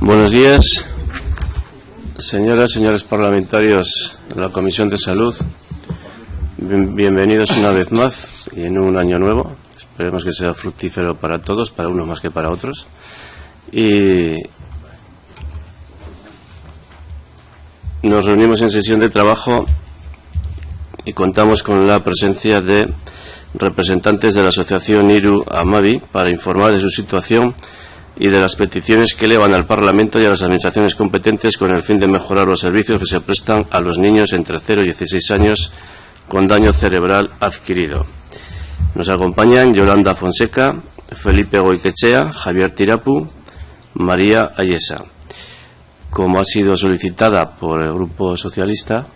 Buenos días, señoras y señores parlamentarios de la Comisión de Salud. Bienvenidos una vez más y en un año nuevo. Esperemos que sea fructífero para todos, para unos más que para otros. Y nos reunimos en sesión de trabajo y contamos con la presencia de representantes de la asociación Hiru Hamabi para informar de su situación y de las peticiones que elevan al Parlamento y a las administraciones competentes con el fin de mejorar los servicios que se prestan a los niños entre 0 y 16 años con daño cerebral adquirido. Nos acompañan Yolanda Fonseca, Felipe Goicoechea, Javier Tirapu, María Ayesa. Como ha sido solicitada por el Grupo Socialista,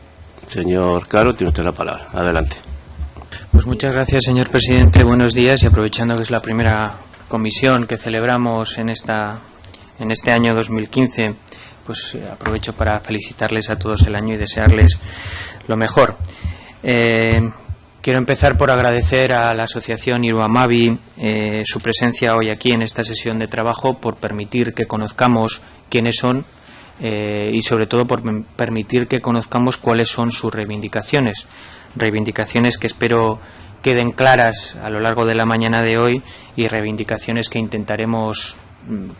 señor Caro, tiene usted la palabra. Adelante. Pues muchas gracias, señor presidente. Buenos días, y aprovechando que es la primera comisión que celebramos en este año 2015, pues aprovecho para felicitarles a todos el año y desearles lo mejor. Quiero empezar por agradecer a la asociación Hiru Hamabi su presencia hoy aquí en esta sesión de trabajo, por permitir que conozcamos quiénes son y sobre todo por permitir que conozcamos cuáles son sus reivindicaciones que espero queden claras a lo largo de la mañana de hoy, y reivindicaciones que intentaremos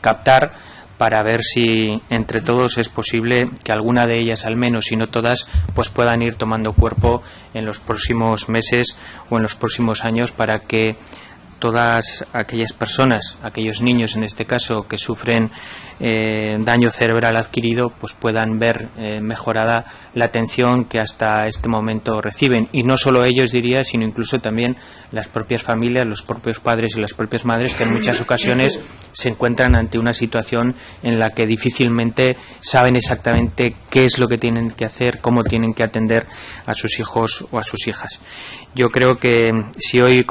captar para ver si entre todos es posible que alguna de ellas, al menos, si no todas, pues puedan ir tomando cuerpo en los próximos meses o en los próximos años, para que todas aquellas personas, aquellos niños en este caso, que sufren daño cerebral adquirido, pues puedan ver mejorada la atención que hasta este momento reciben. Y no solo ellos, diría, sino incluso también las propias familias, los propios padres y las propias madres, que en muchas ocasiones se encuentran ante una situación en la que difícilmente saben exactamente qué es lo que tienen que hacer, cómo tienen que atender a sus hijos o a sus hijas. Yo creo que si hoy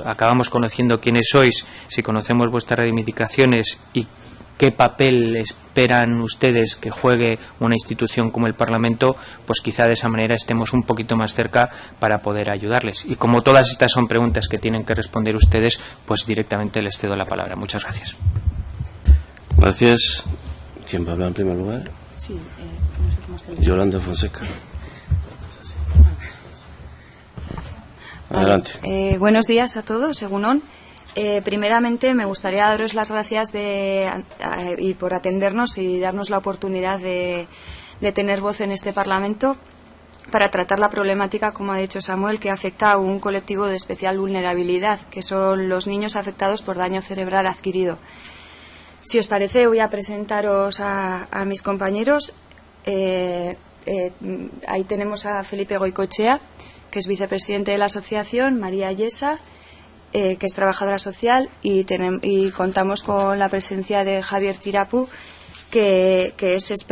acabamos conociendo quiénes sois, si conocemos vuestras reivindicaciones y qué papel esperan ustedes que juegue una institución como el Parlamento, pues quizá de esa manera estemos un poquito más cerca para poder ayudarles. Y como todas estas son preguntas que tienen que responder ustedes, pues directamente les cedo la palabra. Muchas gracias. Gracias. ¿Quién va a hablar en primer lugar? Sí, no sé cómo se le... Yolanda Fonseca. Adelante. Buenos días a todos, Egunon. Primeramente me gustaría daros las gracias y por atendernos y darnos la oportunidad de tener voz en este Parlamento para tratar la problemática, como ha dicho Samuel, que afecta a un colectivo de especial vulnerabilidad, que son los niños afectados por daño cerebral adquirido. Si os parece, voy a presentaros a mis compañeros. Ahí tenemos a Felipe Goicoechea, que es vicepresidente de la asociación, María Ayesa, que es trabajadora social, y contamos con la presencia de Javier Tirapu, que es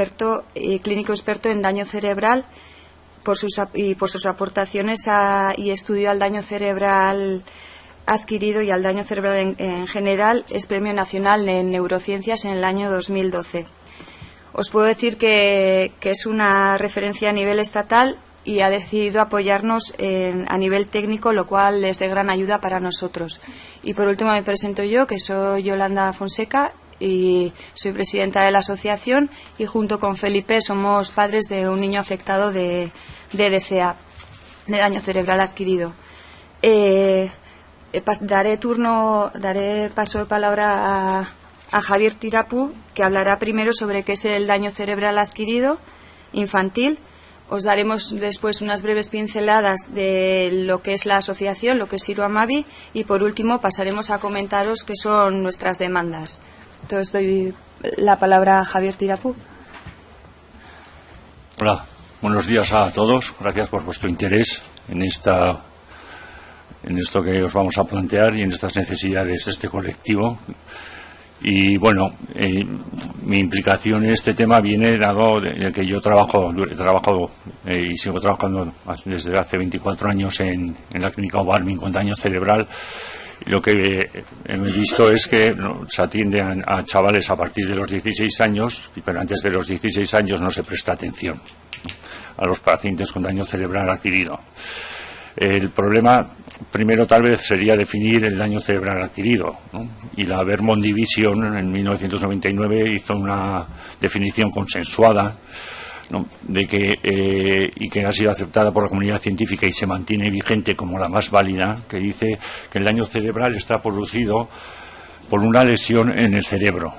clínico experto en daño cerebral, por sus aportaciones y estudio al daño cerebral adquirido y al daño cerebral en general. Es Premio Nacional en Neurociencias en el año 2012. Os puedo decir que es una referencia a nivel estatal y ha decidido apoyarnos a nivel técnico, lo cual es de gran ayuda para nosotros. Y por último me presento yo, que soy Yolanda Fonseca y soy presidenta de la asociación, y junto con Felipe somos padres de un niño afectado de DCA, de daño cerebral adquirido. Daré paso de palabra a Javier Tirapu, que hablará primero sobre qué es el daño cerebral adquirido infantil. Os daremos después unas breves pinceladas de lo que es la asociación, lo que es Hiru Hamabi, y por último pasaremos a comentaros qué son nuestras demandas. Entonces doy la palabra a Javier Tirapu. Hola, buenos días a todos. Gracias por vuestro interés en esto que os vamos a plantear y en estas necesidades de este colectivo. Y bueno, mi implicación en este tema viene dado de que yo he trabajado y sigo trabajando desde hace 24 años en la clínica Obarmin con daño cerebral. Lo que he visto es que se atienden a chavales a partir de los 16 años, pero antes de los 16 años no se presta atención a los pacientes con daño cerebral adquirido. El problema, primero, tal vez sería definir el daño cerebral adquirido, ¿no? Y la Vermont Division en 1999 hizo una definición consensuada, ¿no? De que y que ha sido aceptada por la comunidad científica y se mantiene vigente como la más válida, que dice que el daño cerebral está producido por una lesión en el cerebro,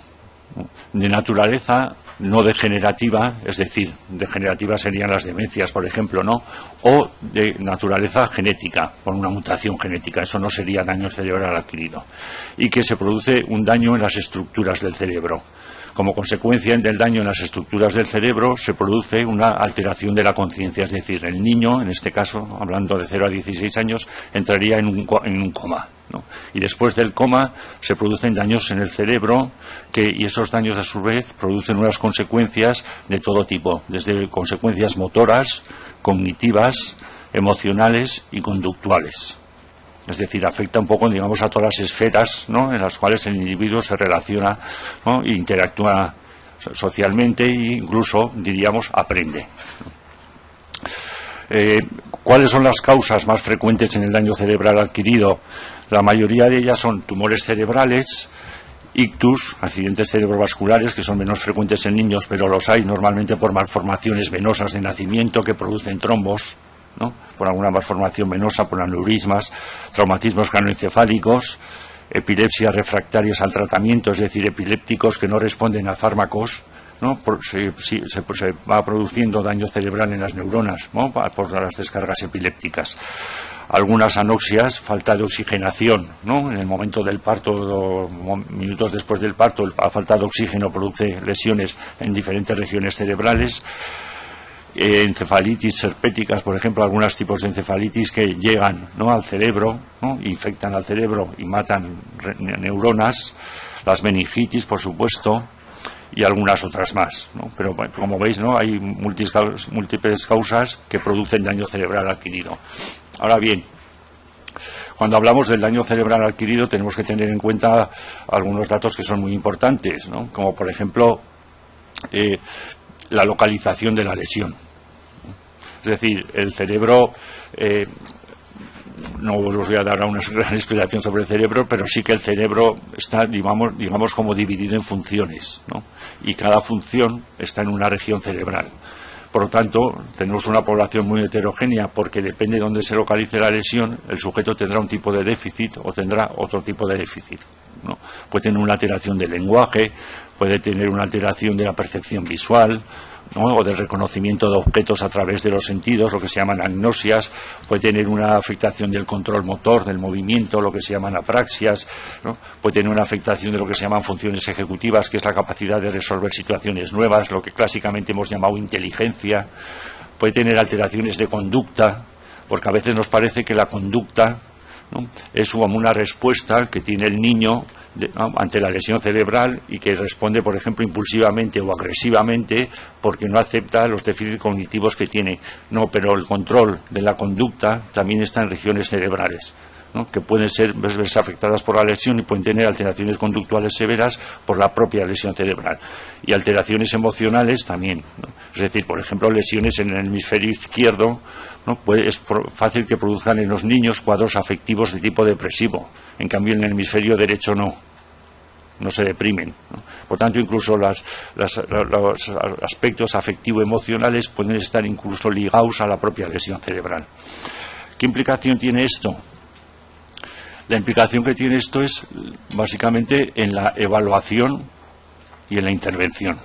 ¿no? De naturaleza no degenerativa, es decir, degenerativas serían las demencias, por ejemplo, ¿no? O de naturaleza genética, por una mutación genética, eso no sería daño cerebral adquirido. Y que se produce un daño en las estructuras del cerebro. Como consecuencia del daño en las estructuras del cerebro se produce una alteración de la conciencia, es decir, el niño, en este caso, hablando de 0 a 16 años, entraría en un coma, ¿no? Y después del coma se producen daños en el cerebro y esos daños a su vez producen unas consecuencias de todo tipo, desde consecuencias motoras, cognitivas, emocionales y conductuales. Es decir, afecta un poco, digamos, a todas las esferas, ¿no?, en las cuales el individuo se relaciona, ¿no?, e interactúa socialmente e incluso, diríamos, aprende. ¿Cuáles son las causas más frecuentes en el daño cerebral adquirido? La mayoría de ellas son tumores cerebrales, ictus, accidentes cerebrovasculares, que son menos frecuentes en niños, pero los hay normalmente por malformaciones venosas de nacimiento que producen trombos, ¿no?, por alguna malformación venosa, por aneurismas, traumatismos craneoencefálicos, epilepsias refractarias al tratamiento, es decir, epilépticos que no responden a fármacos, ¿no? Se va produciendo daño cerebral en las neuronas, ¿no?, por las descargas epilépticas. Algunas anoxias, falta de oxigenación, ¿no?, en el momento del parto o minutos después del parto, la falta de oxígeno produce lesiones en diferentes regiones cerebrales. Encefalitis herpéticas, por ejemplo, algunos tipos de encefalitis que llegan, ¿no?, al cerebro, ¿no?, infectan al cerebro y matan neuronas, las meningitis, por supuesto, y algunas otras más, ¿no? Pero bueno, como veis, ¿no?, hay múltiples causas que producen daño cerebral adquirido. Ahora bien, cuando hablamos del daño cerebral adquirido tenemos que tener en cuenta algunos datos que son muy importantes, ¿no?, como por ejemplo la localización de la lesión. Es decir, el cerebro, no os voy a dar una gran explicación sobre el cerebro, pero sí que el cerebro está, digamos como dividido en funciones, ¿no?, y cada función está en una región cerebral. Por lo tanto, tenemos una población muy heterogénea porque depende de dónde se localice la lesión, el sujeto tendrá un tipo de déficit o tendrá otro tipo de déficit, ¿no? Puede tener una alteración del lenguaje, puede tener una alteración de la percepción visual, ¿no?, o del reconocimiento de objetos a través de los sentidos, lo que se llaman agnosias, puede tener una afectación del control motor, del movimiento, lo que se llaman apraxias, ¿no?, puede tener una afectación de lo que se llaman funciones ejecutivas, que es la capacidad de resolver situaciones nuevas, lo que clásicamente hemos llamado inteligencia, puede tener alteraciones de conducta, porque a veces nos parece que la conducta, ¿no?, es como una respuesta que tiene el niño ante la lesión cerebral y que responde, por ejemplo, impulsivamente o agresivamente porque no acepta los déficits cognitivos que tiene. No, pero el control de la conducta también está en regiones cerebrales, ¿no?, que pueden verse afectadas por la lesión y pueden tener alteraciones conductuales severas por la propia lesión cerebral. Y alteraciones emocionales también, ¿no? Es decir, por ejemplo, lesiones en el hemisferio izquierdo, ¿no?, es fácil que produzcan en los niños cuadros afectivos de tipo depresivo. En cambio, en el hemisferio derecho no se deprimen, ¿no? Por tanto, incluso los aspectos afectivo-emocionales pueden estar incluso ligados a la propia lesión cerebral. ¿Qué implicación tiene esto? La implicación que tiene esto es básicamente en la evaluación y en la intervención.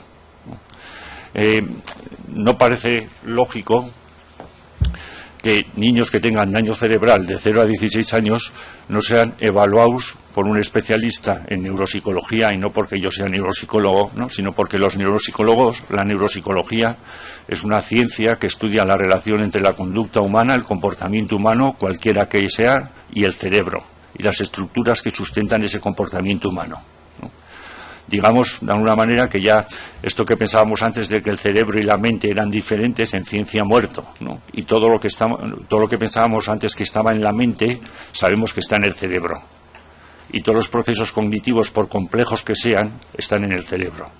No parece lógico que niños que tengan daño cerebral de 0 a 16 años no sean evaluados por un especialista en neuropsicología, y no porque yo sea neuropsicólogo, ¿no?, sino porque los neuropsicólogos, la neuropsicología es una ciencia que estudia la relación entre la conducta humana, el comportamiento humano, cualquiera que sea, y el cerebro, y las estructuras que sustentan ese comportamiento humano, ¿no? Digamos, de alguna manera, que ya esto que pensábamos antes de que el cerebro y la mente eran diferentes, en ciencia ha muerto, ¿no? Y todo lo que pensábamos antes que estaba en la mente, sabemos que está en el cerebro. Y todos los procesos cognitivos, por complejos que sean, están en el cerebro,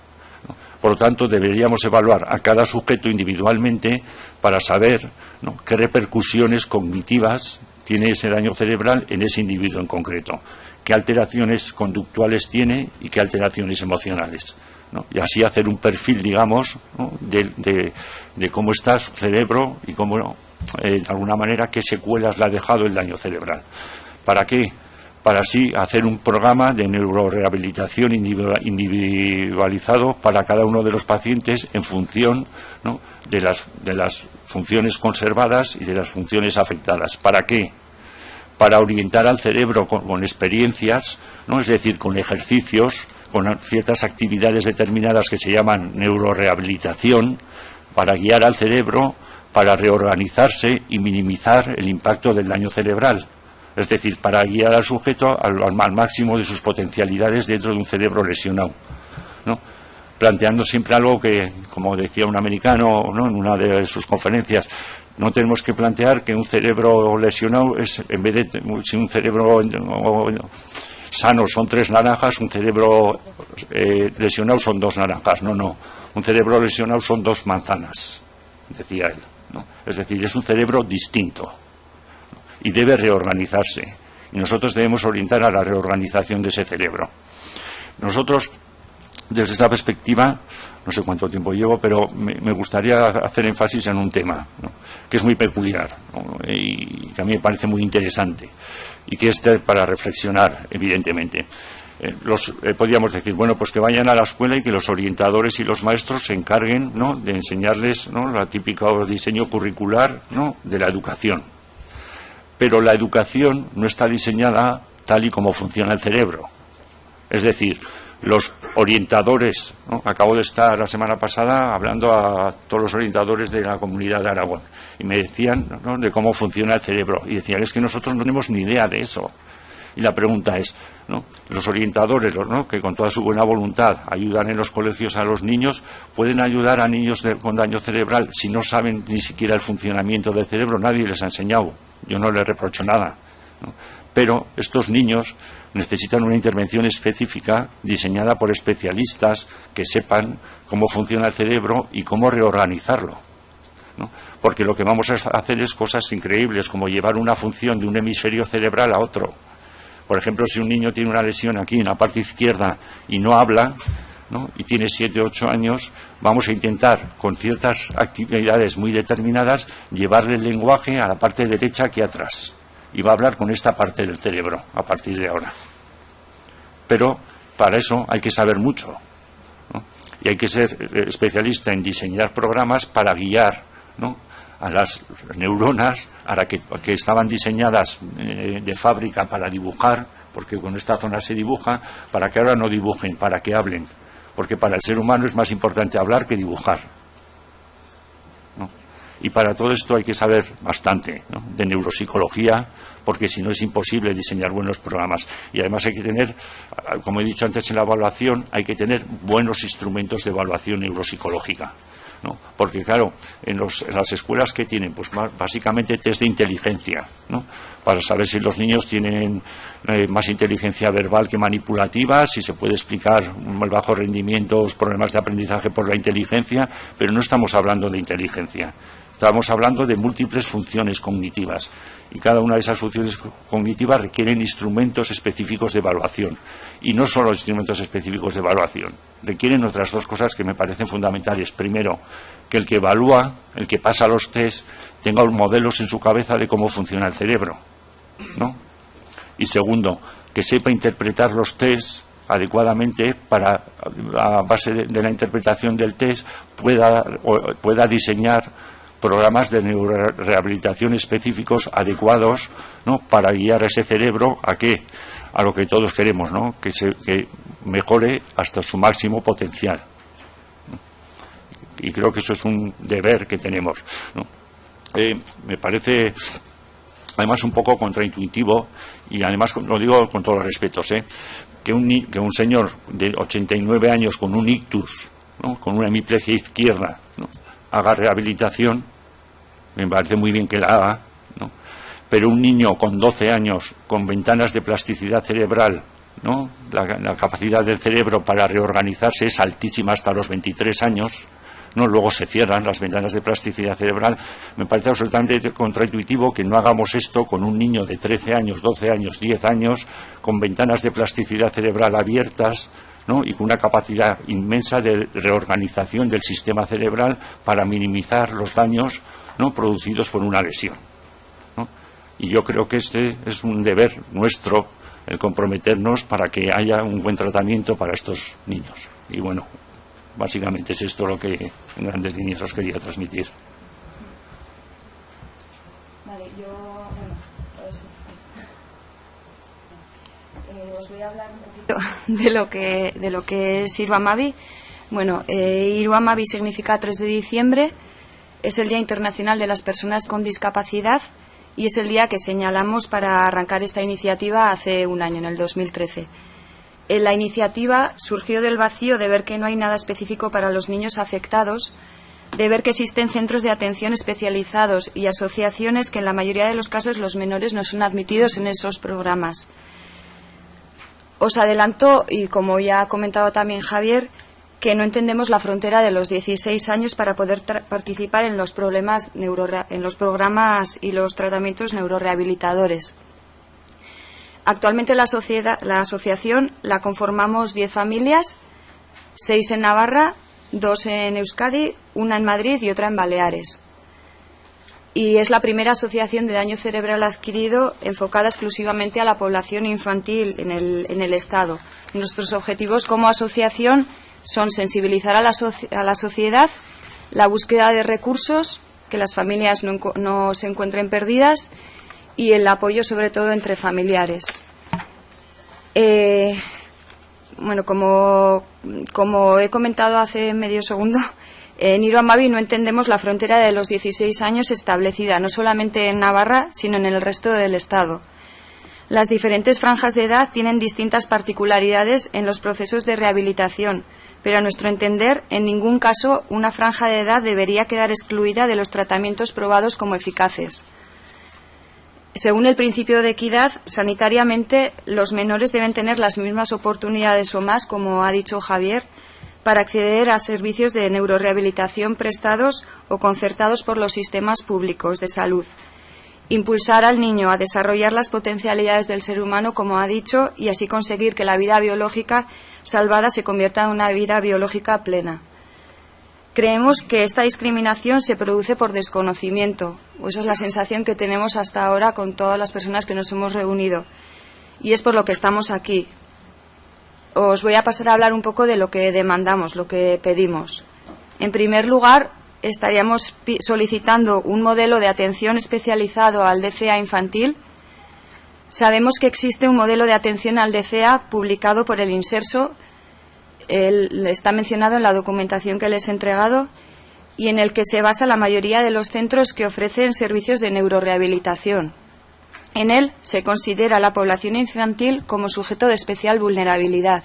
¿no? Por lo tanto, deberíamos evaluar a cada sujeto individualmente para saber, ¿no?, qué repercusiones cognitivas tiene ese daño cerebral en ese individuo en concreto, qué alteraciones conductuales tiene y qué alteraciones emocionales, ¿no? Y así hacer un perfil, digamos, ¿no?, de cómo está su cerebro y cómo, de alguna manera, qué secuelas le ha dejado el daño cerebral. ¿Para qué? Para así hacer un programa de neurorehabilitación individualizado para cada uno de los pacientes en función, ¿no?, de las funciones conservadas y de las funciones afectadas. ¿Para qué? Para orientar al cerebro con experiencias, ¿no?, es decir, con ejercicios, con ciertas actividades determinadas que se llaman neurorehabilitación, para guiar al cerebro, para reorganizarse y minimizar el impacto del daño cerebral. Es decir, para guiar al sujeto al máximo de sus potencialidades dentro de un cerebro lesionado, ¿no? Planteando siempre algo que, como decía un americano, ¿no?, en una de sus conferencias, no tenemos que plantear que un cerebro lesionado es, en vez de si un cerebro sano son 3 naranjas, un cerebro lesionado son 2 naranjas. No. Un cerebro lesionado son 2 manzanas, decía él, ¿no? Es decir, es un cerebro distinto y debe reorganizarse. Y nosotros debemos orientar a la reorganización de ese cerebro. Nosotros, desde esta perspectiva, no sé cuánto tiempo llevo, pero me gustaría hacer énfasis en un tema, ¿no?, que es muy peculiar, ¿no?, y que a mí me parece muy interesante, y que es para reflexionar, evidentemente. Podríamos decir, bueno, pues que vayan a la escuela y que los orientadores y los maestros se encarguen, ¿no?, de enseñarles, ¿no?, el típico diseño curricular, ¿no?, de la educación. Pero la educación no está diseñada tal y como funciona el cerebro. Es decir, los orientadores, ¿no?, acabo de estar la semana pasada hablando a todos los orientadores de la Comunidad de Aragón y me decían, ¿no?, de cómo funciona el cerebro, y decían, es que nosotros no tenemos ni idea de eso. Y la pregunta es, ¿no?, los orientadores, ¿no?, que con toda su buena voluntad ayudan en los colegios a los niños, pueden ayudar a niños con daño cerebral si no saben ni siquiera el funcionamiento del cerebro. Nadie les ha enseñado, yo no les reprocho nada, ¿no? Pero estos niños necesitan una intervención específica diseñada por especialistas que sepan cómo funciona el cerebro y cómo reorganizarlo, ¿no? Porque lo que vamos a hacer es cosas increíbles, como llevar una función de un hemisferio cerebral a otro. Por ejemplo, si un niño tiene una lesión aquí en la parte izquierda y no habla, ¿no?, y tiene 7 o 8 años, vamos a intentar, con ciertas actividades muy determinadas, llevarle el lenguaje a la parte derecha aquí atrás. Y va a hablar con esta parte del cerebro a partir de ahora. Pero para eso hay que saber mucho, ¿no?, y hay que ser especialista en diseñar programas para guiar, ¿no?, a las neuronas que estaban diseñadas de fábrica para dibujar, porque con esta zona se dibuja, para que ahora no dibujen, para que hablen, porque para el ser humano es más importante hablar que dibujar, ¿no? Y para todo esto hay que saber bastante, ¿no?, de neuropsicología, porque si no es imposible diseñar buenos programas. Y además hay que tener, como he dicho antes en la evaluación, hay que tener buenos instrumentos de evaluación neuropsicológica, ¿no? Porque claro, en las escuelas que tienen, pues básicamente test de inteligencia, ¿no?, para saber si los niños tienen más inteligencia verbal que manipulativa, si se puede explicar el bajo rendimiento, los problemas de aprendizaje por la inteligencia, pero no estamos hablando de inteligencia, estamos hablando de múltiples funciones cognitivas, y cada una de esas funciones cognitivas requieren instrumentos específicos de evaluación, y no solo instrumentos específicos de evaluación, requieren otras 2 cosas que me parecen fundamentales. Primero, que el que evalúa, el que pasa los test, tenga modelos en su cabeza de cómo funciona el cerebro, ¿no? Y segundo, que sepa interpretar los test adecuadamente para, a base de la interpretación del test, pueda diseñar programas de neurorehabilitación específicos adecuados, ¿no?, para guiar a ese cerebro a lo que todos queremos, ¿no?, que mejore hasta su máximo potencial. Y creo que eso es un deber que tenemos, ¿no? Me parece además un poco contraintuitivo, y además lo digo con todos los respetos, que un señor de 89 años con un ictus, ¿no?, con una hemiplegia izquierda, ¿no?, haga rehabilitación. Me parece muy bien que la haga, ¿no?, pero un niño con 12 años con ventanas de plasticidad cerebral ¿no? La capacidad del cerebro para reorganizarse es altísima hasta los 23 años, ¿no? Luego se cierran las ventanas de plasticidad cerebral. Me parece absolutamente contraintuitivo que no hagamos esto con un niño de 13 años, 12 años, 10 años, con ventanas de plasticidad cerebral abiertas, ¿no? Y con una capacidad inmensa de reorganización del sistema cerebral para minimizar los daños, ¿no? Producidos por una lesión, ¿no? Y yo creo que este es un deber nuestro, el comprometernos para que haya un buen tratamiento para estos niños. Y bueno, básicamente es esto lo que en grandes líneas os quería transmitir. Vale, os voy a hablar un poquito de lo que es Iru Amabi. Bueno, Iru Amabi significa 3 de diciembre, es el Día Internacional de las Personas con Discapacidad y es el día que señalamos para arrancar esta iniciativa hace un año, en el 2013. La iniciativa surgió del vacío de ver que no hay nada específico para los niños afectados, de ver que existen centros de atención especializados y asociaciones que en la mayoría de los casos los menores no son admitidos en esos programas. Os adelanto, y como ya ha comentado también Javier, que no entendemos la frontera de los 16 años para poder participar en los programas y los tratamientos neurorehabilitadores. Actualmente la asociación la conformamos 10 familias, 6 en Navarra, 2 en Euskadi, 1 en Madrid y otra en Baleares. Y es la primera asociación de daño cerebral adquirido enfocada exclusivamente a la población infantil en el Estado. Nuestros objetivos como asociación son sensibilizar a la sociedad, la búsqueda de recursos, que las familias no se encuentren perdidas y el apoyo sobre todo entre familiares. Bueno, como he comentado hace medio segundo, en Iru Amabi no entendemos la frontera de los 16 años establecida no solamente en Navarra, sino en el resto del Estado. Las diferentes franjas de edad tienen distintas particularidades en los procesos de rehabilitación, pero a nuestro entender, en ningún caso una franja de edad debería quedar excluida de los tratamientos probados como eficaces. Según el principio de equidad, sanitariamente los menores deben tener las mismas oportunidades o más, como ha dicho Javier, para acceder a servicios de neurorehabilitación prestados o concertados por los sistemas públicos de salud. Impulsar al niño a desarrollar las potencialidades del ser humano, como ha dicho, y así conseguir que la vida biológica salvada se convierta en una vida biológica plena. Creemos que esta discriminación se produce por desconocimiento, o esa es la sensación que tenemos hasta ahora con todas las personas que nos hemos reunido, y es por lo que estamos aquí. Os voy a pasar a hablar un poco de lo que demandamos, lo que pedimos. En primer lugar, estaríamos solicitando un modelo de atención especializado al DCA infantil. Sabemos que existe un modelo de atención al DCA publicado por el Inserso, está mencionado en la documentación que les he entregado, y en el que se basa la mayoría de los centros que ofrecen servicios de neurorehabilitación. En él se considera a la población infantil como sujeto de especial vulnerabilidad.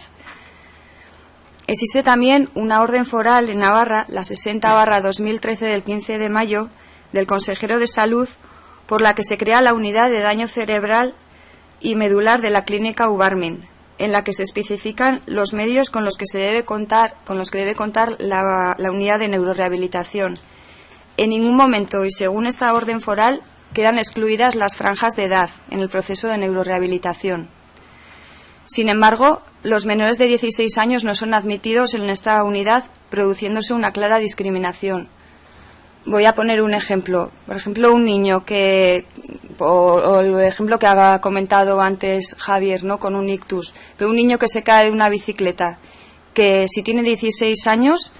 Existe también una orden foral en Navarra, la 60/2013 del 15 de mayo, del consejero de Salud, por la que se crea la unidad de daño cerebral y medular de la clínica Ubarmin, en la que se especifican los medios con los que debe contar la unidad de neurorehabilitación. En ningún momento, y según esta orden foral, quedan excluidas las franjas de edad en el proceso de neurorehabilitación. Sin embargo, los menores de 16 años no son admitidos en esta unidad, produciéndose una clara discriminación. Voy a poner un ejemplo. Por ejemplo, un niño o el ejemplo que ha comentado antes Javier, ¿no?, con un ictus, de un niño que se cae de una bicicleta, que si tiene 16 años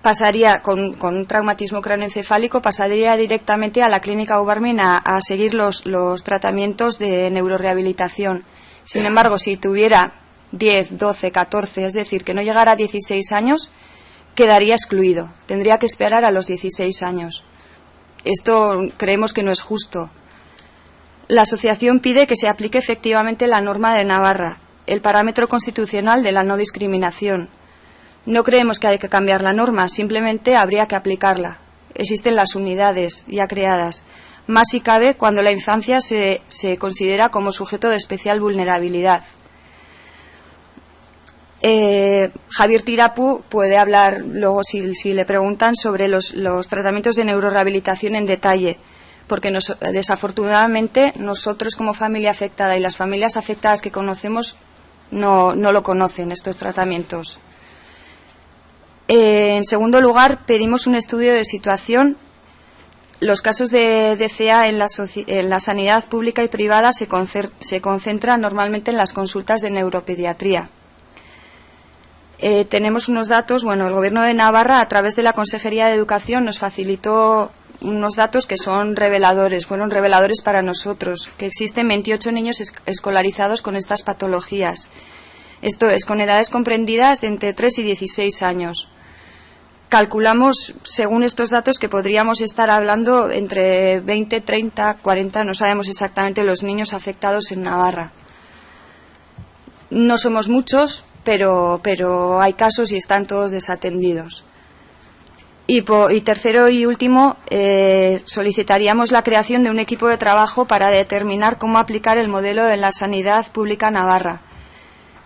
pasaría con un traumatismo craneoencefálico, pasaría directamente a la clínica Ubarmin a seguir los tratamientos de neurorehabilitación. Sin embargo, si tuviera 10, 12, 14, es decir, que no llegara a 16 años, quedaría excluido. Tendría que esperar a los 16 años. Esto creemos que no es justo. La asociación pide que se aplique efectivamente la norma de Navarra, el parámetro constitucional de la no discriminación. No creemos que haya que cambiar la norma, simplemente habría que aplicarla. Existen las unidades ya creadas, más si cabe cuando la infancia se considera como sujeto de especial vulnerabilidad. Javier Tirapu puede hablar luego, si le preguntan, sobre los tratamientos de neurorehabilitación en detalle, porque desafortunadamente nosotros como familia afectada y las familias afectadas que conocemos no lo conocen, estos tratamientos. En segundo lugar, pedimos un estudio de situación. Los casos de DCA en la sanidad pública y privada se concentran normalmente en las consultas de neuropediatría. Tenemos unos datos, el Gobierno de Navarra, a través de la Consejería de Educación, nos facilitó unos datos que son reveladores, fueron reveladores para nosotros, que existen 28 niños escolarizados con estas patologías. Esto es, con edades comprendidas de entre 3 y 16 años. Calculamos, según estos datos, que podríamos estar hablando entre 20, 30, 40, no sabemos exactamente los niños afectados en Navarra. No somos muchos, pero hay casos y están todos desatendidos. Y tercero y último, solicitaríamos la creación de un equipo de trabajo para determinar cómo aplicar el modelo en la sanidad pública navarra.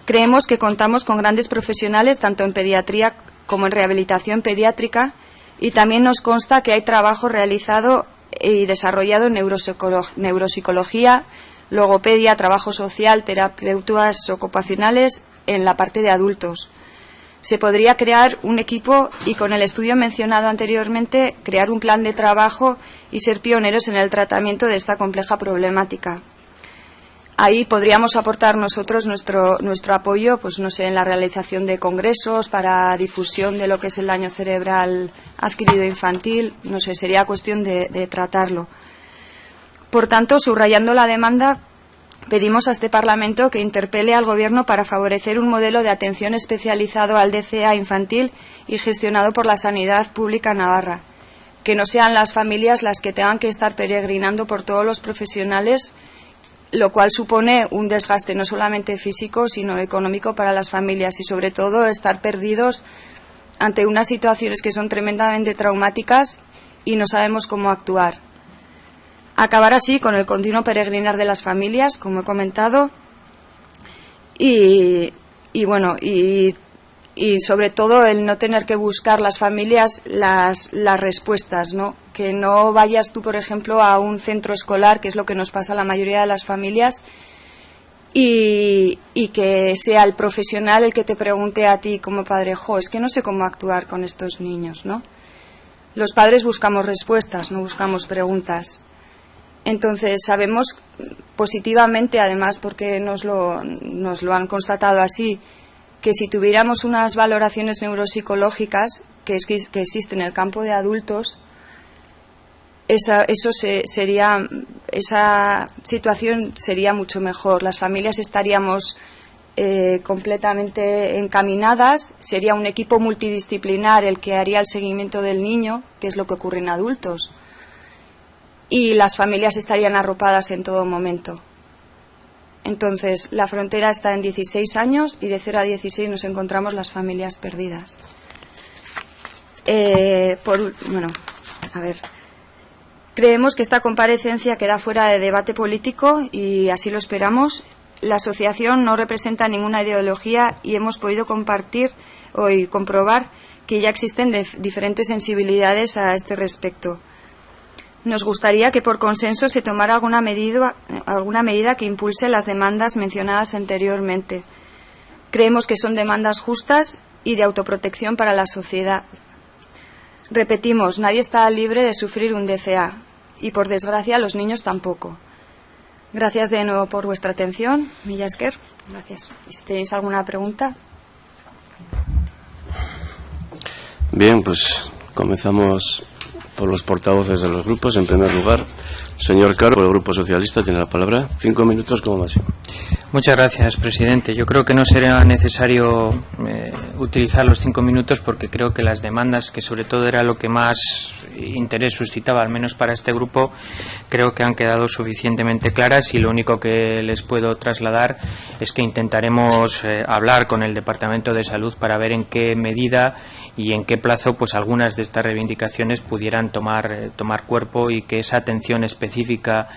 Creemos que contamos con grandes profesionales, tanto en pediatría como en rehabilitación pediátrica, y también nos consta que hay trabajo realizado y desarrollado en neuropsicología, logopedia, trabajo social, terapeutas ocupacionales en la parte de adultos. Se podría crear un equipo y, con el estudio mencionado anteriormente, crear un plan de trabajo y ser pioneros en el tratamiento de esta compleja problemática. Ahí podríamos aportar nosotros nuestro apoyo, en la realización de congresos para difusión de lo que es el daño cerebral adquirido infantil, sería cuestión de tratarlo. Por tanto, subrayando la demanda, pedimos a este Parlamento que interpele al Gobierno para favorecer un modelo de atención especializado al DCA infantil y gestionado por la sanidad pública navarra, que no sean las familias las que tengan que estar peregrinando por todos los profesionales, lo cual supone un desgaste no solamente físico, sino económico para las familias, y sobre todo estar perdidos ante unas situaciones que son tremendamente traumáticas y no sabemos cómo actuar. Acabar así con el continuo peregrinar de las familias, como he comentado, y sobre todo el no tener que buscar las familias las respuestas, ¿no? Que no vayas tú, por ejemplo, a un centro escolar, que es lo que nos pasa a la mayoría de las familias, y que sea el profesional el que te pregunte a ti como padre, es que no sé cómo actuar con estos niños, ¿no? Los padres buscamos respuestas, no buscamos preguntas. Entonces, sabemos positivamente, además, porque nos lo han constatado así, que si tuviéramos unas valoraciones neuropsicológicas que existen en el campo de adultos, esa situación sería mucho mejor. Las familias estaríamos completamente encaminadas, sería un equipo multidisciplinar el que haría el seguimiento del niño, que es lo que ocurre en adultos, y las familias estarían arropadas en todo momento. Entonces, la frontera está en 16 años y de 0 a 16 nos encontramos las familias perdidas. Creemos que esta comparecencia queda fuera de debate político y así lo esperamos. La asociación no representa ninguna ideología y hemos podido compartir y comprobar que ya existen diferentes sensibilidades a este respecto. Nos gustaría que por consenso se tomara alguna medida que impulse las demandas mencionadas anteriormente. Creemos que son demandas justas y de autoprotección para la sociedad. Repetimos, nadie está libre de sufrir un DCA y, por desgracia, los niños tampoco. Gracias de nuevo por vuestra atención. Mila esker. Gracias. ¿Y si tenéis alguna pregunta? Bien, pues comenzamos por los portavoces de los grupos. En primer lugar, señor Caro, por el Grupo Socialista, tiene la palabra. 5 minutos como máximo. Muchas gracias, presidente. Yo creo que no será necesario utilizar los 5 minutos, porque creo que las demandas, que sobre todo era lo que más interés suscitaba, al menos para este grupo, creo que han quedado suficientemente claras, y lo único que les puedo trasladar es que intentaremos hablar con el Departamento de Salud para ver en qué medida y en qué plazo algunas de estas reivindicaciones pudieran tomar cuerpo, y que esa atención específica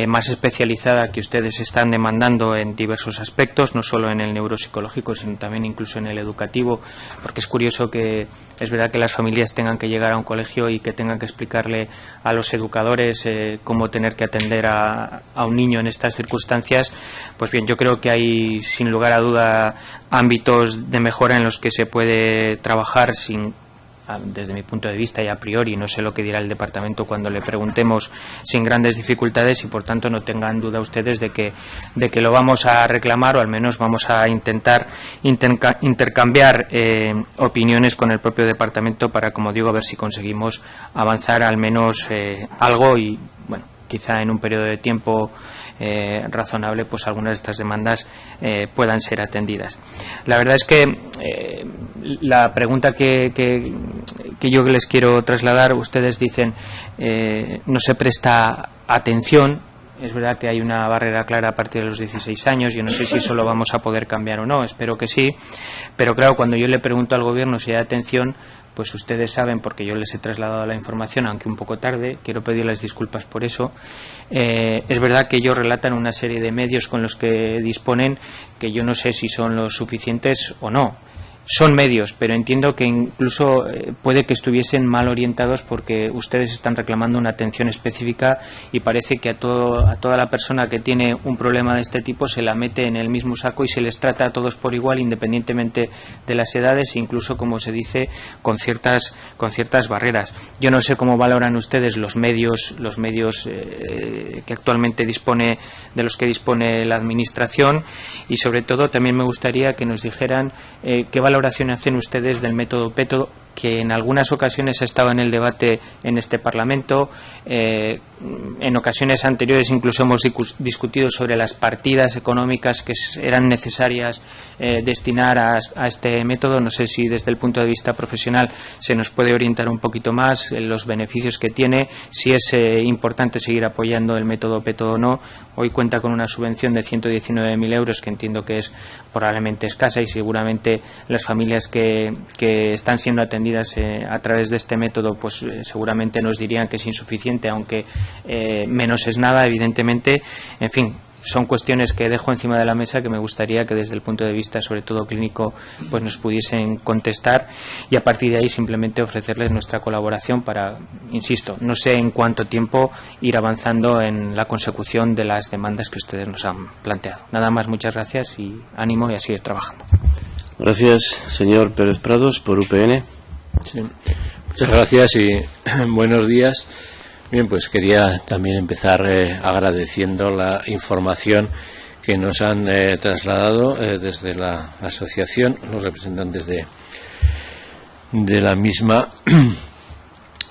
más especializada que ustedes están demandando en diversos aspectos, no solo en el neuropsicológico, sino también incluso en el educativo, porque es curioso que es verdad que las familias tengan que llegar a un colegio y que tengan que explicarle a los educadores cómo tener que atender a un niño en estas circunstancias. Pues bien, yo creo que hay sin lugar a duda ámbitos de mejora en los que se puede trabajar desde mi punto de vista y a priori, no sé lo que dirá el departamento cuando le preguntemos, sin grandes dificultades, y por tanto no tengan duda ustedes de que lo vamos a reclamar, o al menos vamos a intentar intercambiar opiniones con el propio departamento para, como digo, ver si conseguimos avanzar al menos algo y, bueno, quizá en un periodo de tiempo razonable, pues algunas de estas demandas puedan ser atendidas. La verdad es que la pregunta que yo les quiero trasladar, ustedes dicen no se presta atención. Es verdad que hay una barrera clara a partir de los 16 años. Yo no sé si eso lo vamos a poder cambiar o no, espero que sí, pero claro, cuando yo le pregunto al gobierno si hay atención, pues ustedes saben, porque yo les he trasladado la información, aunque un poco tarde, quiero pedirles disculpas por eso. Es verdad que ellos relatan una serie de medios con los que disponen que yo no sé si son los suficientes o no. Son medios, pero entiendo que incluso puede que estuviesen mal orientados, porque ustedes están reclamando una atención específica y parece que a toda la persona que tiene un problema de este tipo se la mete en el mismo saco y se les trata a todos por igual, independientemente de las edades, e incluso, como se dice, con ciertas barreras. Yo no sé cómo valoran ustedes los medios que actualmente de los que dispone la administración, y sobre todo también me gustaría que nos dijeran qué valoración hacen ustedes del método PETO, que en algunas ocasiones ha estado en el debate en este Parlamento. En ocasiones anteriores incluso hemos discutido sobre las partidas económicas que eran necesarias destinar a este método. No sé si desde el punto de vista profesional se nos puede orientar un poquito más en los beneficios que tiene, si es importante seguir apoyando el método PETO o no. Hoy cuenta con una subvención de 119.000 euros, que entiendo que es probablemente escasa, y seguramente las familias que están siendo atendidas a través de este método, pues seguramente nos dirían que es insuficiente, aunque menos es nada, evidentemente. En fin, son cuestiones que dejo encima de la mesa, que me gustaría que desde el punto de vista, sobre todo clínico, pues nos pudiesen contestar, y a partir de ahí simplemente ofrecerles nuestra colaboración para, insisto, no sé en cuánto tiempo ir avanzando en la consecución de las demandas que ustedes nos han planteado. Nada más, muchas gracias y ánimo, y a seguir trabajando. Gracias, señor Pérez Prados, por UPN. Sí. Muchas gracias y buenos días. Bien, pues quería también empezar agradeciendo la información que nos han trasladado desde la asociación, los representantes de la misma,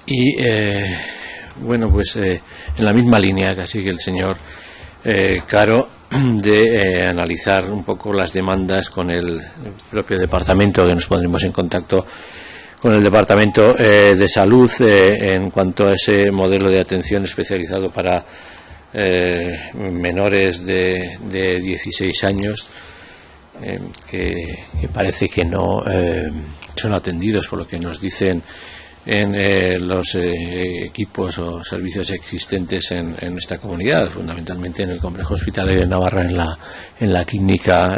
y bueno, pues en la misma línea casi que el señor Caro, de analizar un poco las demandas con el propio departamento, que nos pondremos en contacto con el Departamento de Salud en cuanto a ese modelo de atención especializado para menores de 16 años que parece que no son atendidos, por lo que nos dicen en los equipos o servicios existentes en nuestra comunidad, fundamentalmente en el complejo hospitalario de Navarra, en la clínica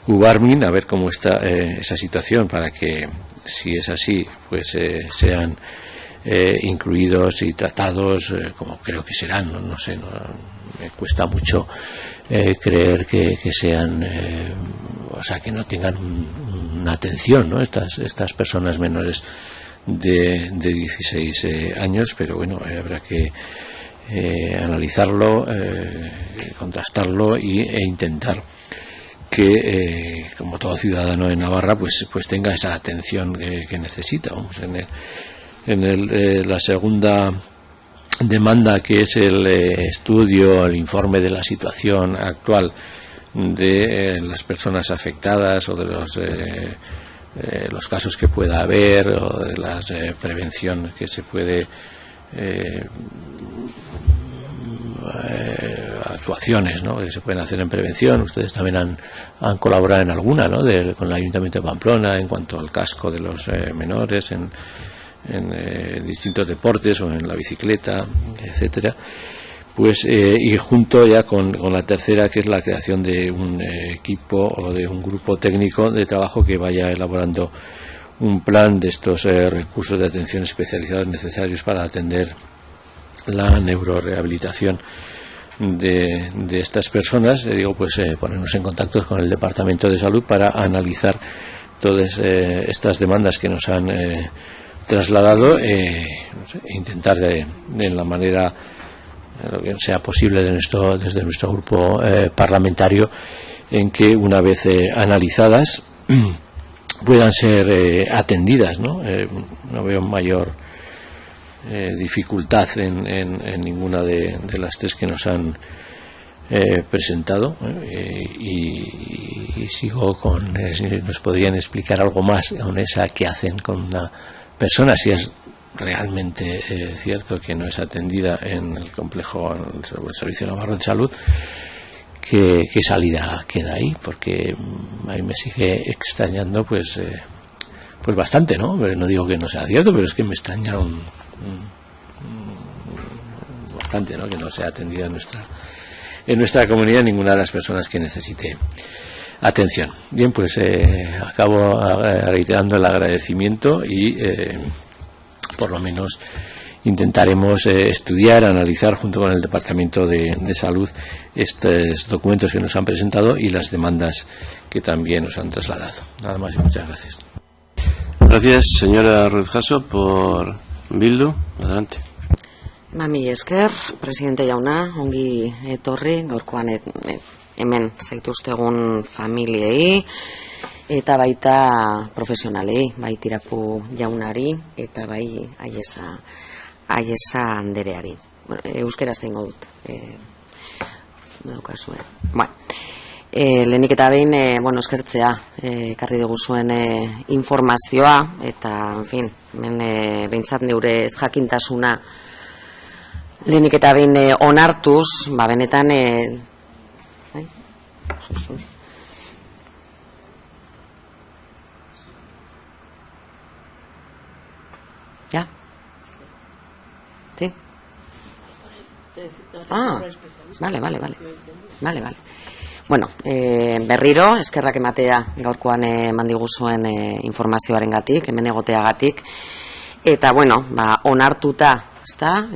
Ubarmin, a ver cómo está esa situación, para que, si es así, pues sean incluidos y tratados como creo que serán. No sé, me cuesta mucho creer que sean, o sea, que no tengan una atención, ¿no? Estas personas menores de 16 años, pero bueno, habrá que analizarlo, contrastarlo e intentar que como todo ciudadano de Navarra pues tenga esa atención que necesita. Vamos, la segunda demanda, que es el estudio, el informe de la situación actual de las personas afectadas, o de los casos que pueda haber, o de las prevención que se puede actuaciones, ¿no?, que se pueden hacer en prevención. Ustedes también han colaborado en alguna, ¿no?, con el Ayuntamiento de Pamplona en cuanto al casco de los menores en distintos deportes, o en la bicicleta, etcétera. Pues y junto ya con la tercera, que es la creación de un equipo o de un grupo técnico de trabajo que vaya elaborando un plan de estos recursos de atención especializados necesarios para atender la neurorehabilitación de estas personas. Digo, pues ponernos en contacto con el Departamento de Salud para analizar todas estas demandas que nos han trasladado e intentar de la manera lo que sea posible desde nuestro grupo parlamentario, en que una vez analizadas puedan ser atendidas, ¿no? No veo mayor dificultad en ninguna de las tres que nos han presentado, y sigo con si nos podrían explicar algo más con esa que hacen con una persona, si es realmente cierto que no es atendida en el complejo, en el Servicio Navarro de Salud, ¿qué salida queda ahí? Porque a mí me sigue extrañando pues bastante, ¿no? No digo que no sea cierto, pero es que me extraña bastante, ¿no?, que no sea atendida en nuestra comunidad ninguna de las personas que necesite atención. Bien, pues acabo reiterando el agradecimiento y por lo menos intentaremos estudiar, analizar junto con el Departamento de Salud estos documentos que nos han presentado y las demandas que también nos han trasladado. Nada más y muchas gracias. Gracias, señora Ruiz Jasso, por Bildu. Adelante. Mami esker, presidente jauna, ongi etorri, gaurkoan hemen zaituztegun familiei, eta baita profesionalei, bai Tirapu jaunari, eta bai Aiesa andereari. Bueno, euskeraz zeingo dut. Daukazue. Bueno, lehenik eta behin, eskertzea, ekarri dugu zuen informazioa, eta, en fin, hemen behintzat neure ez jakintasuna lehenik eta behin onartuz, benetan, Jesus. ¿Ya? ¿Sí? Ah, vale. Bueno, berriro, eskerrak ematea gaurkoan eman diguzuen informazioarengatik, hemen egoteagatik, eta, onartuta, ezta,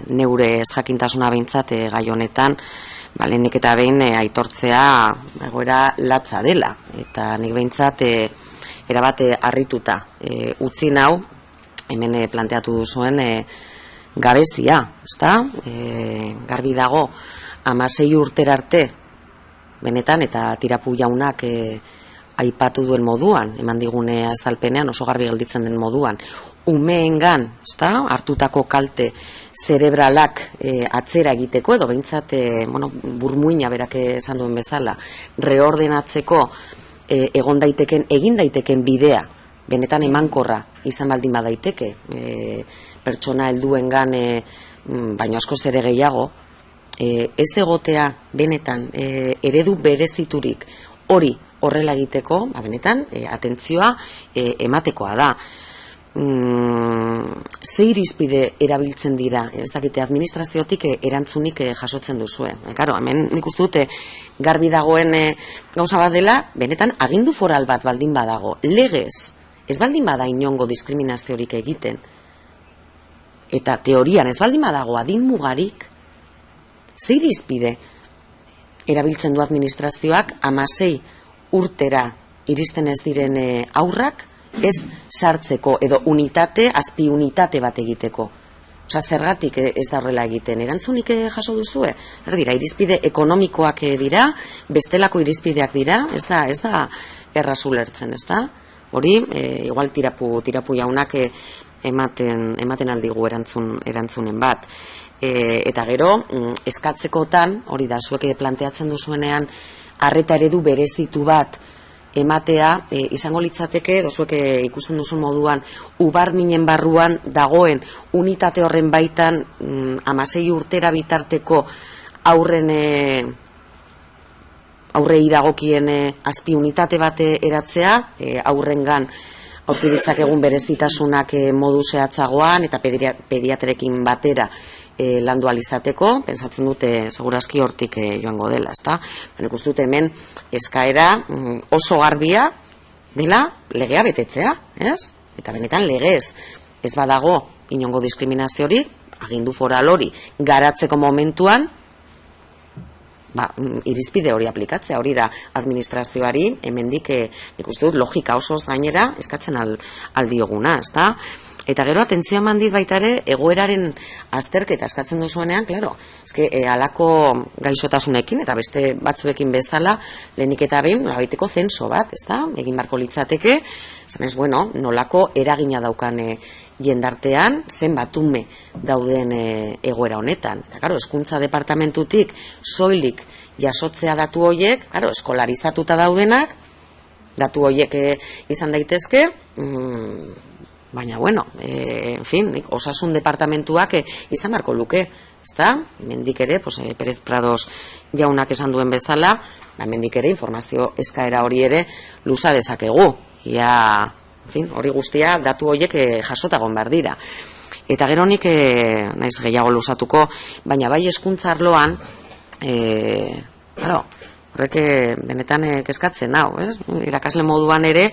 neure ez jakintasuna behintzat gai honetan, lehenik eta behin aitortzea egoera latza dela, eta nik behintzat erabat harrituta utzi nau, hemen planteatu duzuen gabezia, ezta? Garbi dago 16 urtera arte benetan, eta Tirapu jaunak aipatu duen moduan, eman digune azalpenean oso garbi gelditzen den moduan, umeengan, ezta? Hartutako kalte zerebralak atzera egiteko, edo behintzat burmuina berak esan duen bezala, reordenatzeko egin daiteken bidea benetan emankorra izan baldin badaiteke, pertsona helduengan baino askoz ere gehiago, ez egotea benetan eredu bereziturik hori horrela egiteko, benetan atentzioa ematekoa da. Ze irizpide erabiltzen dira, ez dakite administraziotik erantzunik jasotzen duzue. Claro, hemen nik uste dute garbi dagoen gauza bat dela, benetan agindu foral bat baldin badago, legez, ez baldin bada inongo diskriminaziorik egiten, eta teorian ez baldin badago adin mugarik, ze irizpide erabiltzen du administrazioak 16 urtera iristen ez diren aurrak ez sartzeko edo unitate, azpi unitate bat egiteko. Osa, zergatik ez da horrela egiten? Erantzunik jaso duzue? Dira, irizpide ekonomikoak dira, bestelako irizpideak dira, ez da erraz ulertzen, ez da? Hori, igual Tirapu jaunak ematen aldigu erantzunen bat. Eta gero, eskatzekotan, hori da, zuek planteatzen duzuenean, arreta eredu berezitu bat ematea, izango litzateke, dozuek ikusten duzun moduan, ubarminen barruan dagoen unitate horren baitan 16 urtera bitarteko aurrei dagokien azpi unitate bat eratzea, aurrengan aurkiritzak egun berezitasunak modu zehatzagoan eta pediatrekin batera landu alizateko, pentsatzen dute segurazki hortik joango dela, ezta? Baina ikusten dute hemen eskaera oso garbia dela legea betetzea, ez? Eta benetan legez ez badago inongo diskriminaziorik, agindu foral hori garatzeko momentuan, irizpide hori aplikatzea, hori da administrazioari hemendik nik uste dut logika osoz gainera eskatzen aldioguna, ezta? Eta gero atentzioa eman dit baita ere egoeraren azterketa eskatzen duzuenean, claro, eske halako gaixotasunekin eta beste batzuekin bezala lehenik eta behin nolabaiteko zenso bat, ezta? Egin barko litzateke, esanez, bueno, nolako eragina daukan jendartean, zenbat ume dauden egoera honetan. Eta, claro, hezkuntza departamentutik soilik jasotzea datu horiek, claro, eskolarizatuta daudenak, datu horiek izan daitezke, baina, bueno, en fin, osasun departamentuak izan marko luke, ezta? Mendik ere, Pérez Prados jaunak esan duen bezala, mendik ere informazio eskaera hori ere luza dezakegu. Ia, en fin, hori guztia datu horiek jasotagon behar dira. Eta gero nik naiz gehiago luzatuko, baina bai hezkuntza arloan, claro, horrek benetan kezkatzen hau, ez? Irakasle moduan ere,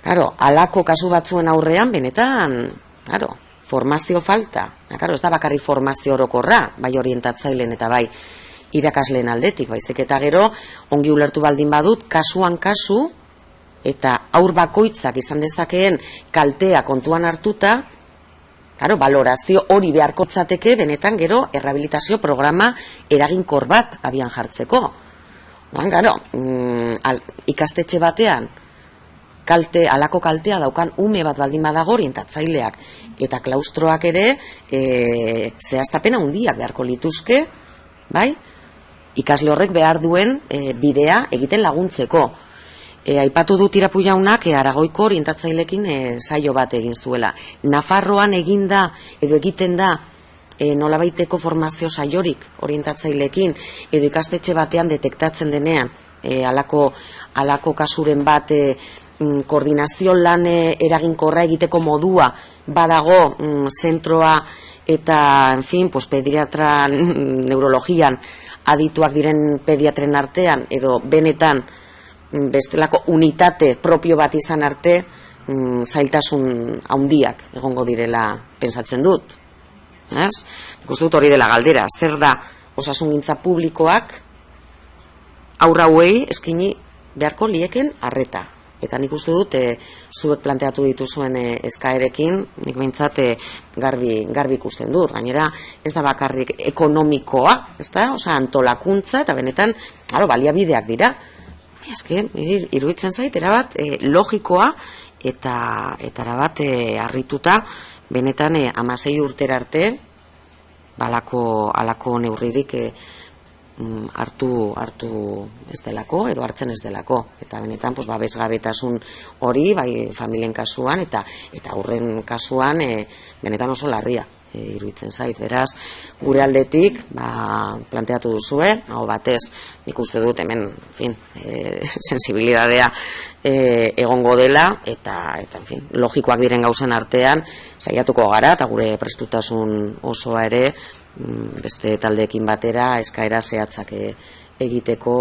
claro, halako kasu batzuen aurrean benetan, claro, formazio falta. Claro, ez da bakarri formazio orokorra, bai orientatzaileen eta bai irakasleen aldetik, baizik eta gero ongi ulertu baldin badut, kasuan kasu eta aur bakoitzak izan dezakeen kaltea kontuan hartuta, claro, valorazio hori beharkotzateke benetan gero errehabilitazio programa eraginkor bat abian jartzeko. Claro, ikastetxe batean halako kaltea daukan ume bat baldin badago orientatzaileak eta klaustroak ere zehaztapen handiak beharko lituzke, bai? Ikasle horrek behar duen bidea egiten laguntzeko. Aipatu dut Irapu jaunak Aragoiko orientatzailekin saio bat egin zuela. Nafarroan eginda edo egiten da nolabaiteko formazio saiorik orientatzailekin edo ikastetxe batean detektatzen denean halako kasuren bat koordinazio lan eraginkorra egiteko modua badago zentroa eta, en fin, pediatra neurologian adituak diren pediatren artean edo benetan bestelako unitate propio bat izan arte zailtasun handiak egongo direla pentsatzen dut. Ikusten dut hori dela galdera, zer da osasungintza publikoak aurra hauei eskaini beharko lieken arreta. Eta nik uste dut zuek planteatu dituzuen eskaerekin nik behintzat garbi ikusten dut. Gainera ez da bakarrik ekonomikoa, ez da? Osa antolakuntza eta benetan baliabideak dira. Eske, iruditzen zait, erabat logikoa eta erabat harrituta benetan 16 urtera arte halako neurririk hartu ez delako edo hartzen ez delako. Eta benetan babesgabetasun hori bai familien kasuan eta aurren kasuan benetan oso larria iruditzen zait. Beraz, gure aldetik planteatu duzue, hau batez nik uste dut hemen, en fin, sensibilidadea egongo dela eta en fin, logikoak diren gauzen artean saiatuko gara eta gure prestutasun osoa ere beste taldeekin batera eskaera zehatzak egiteko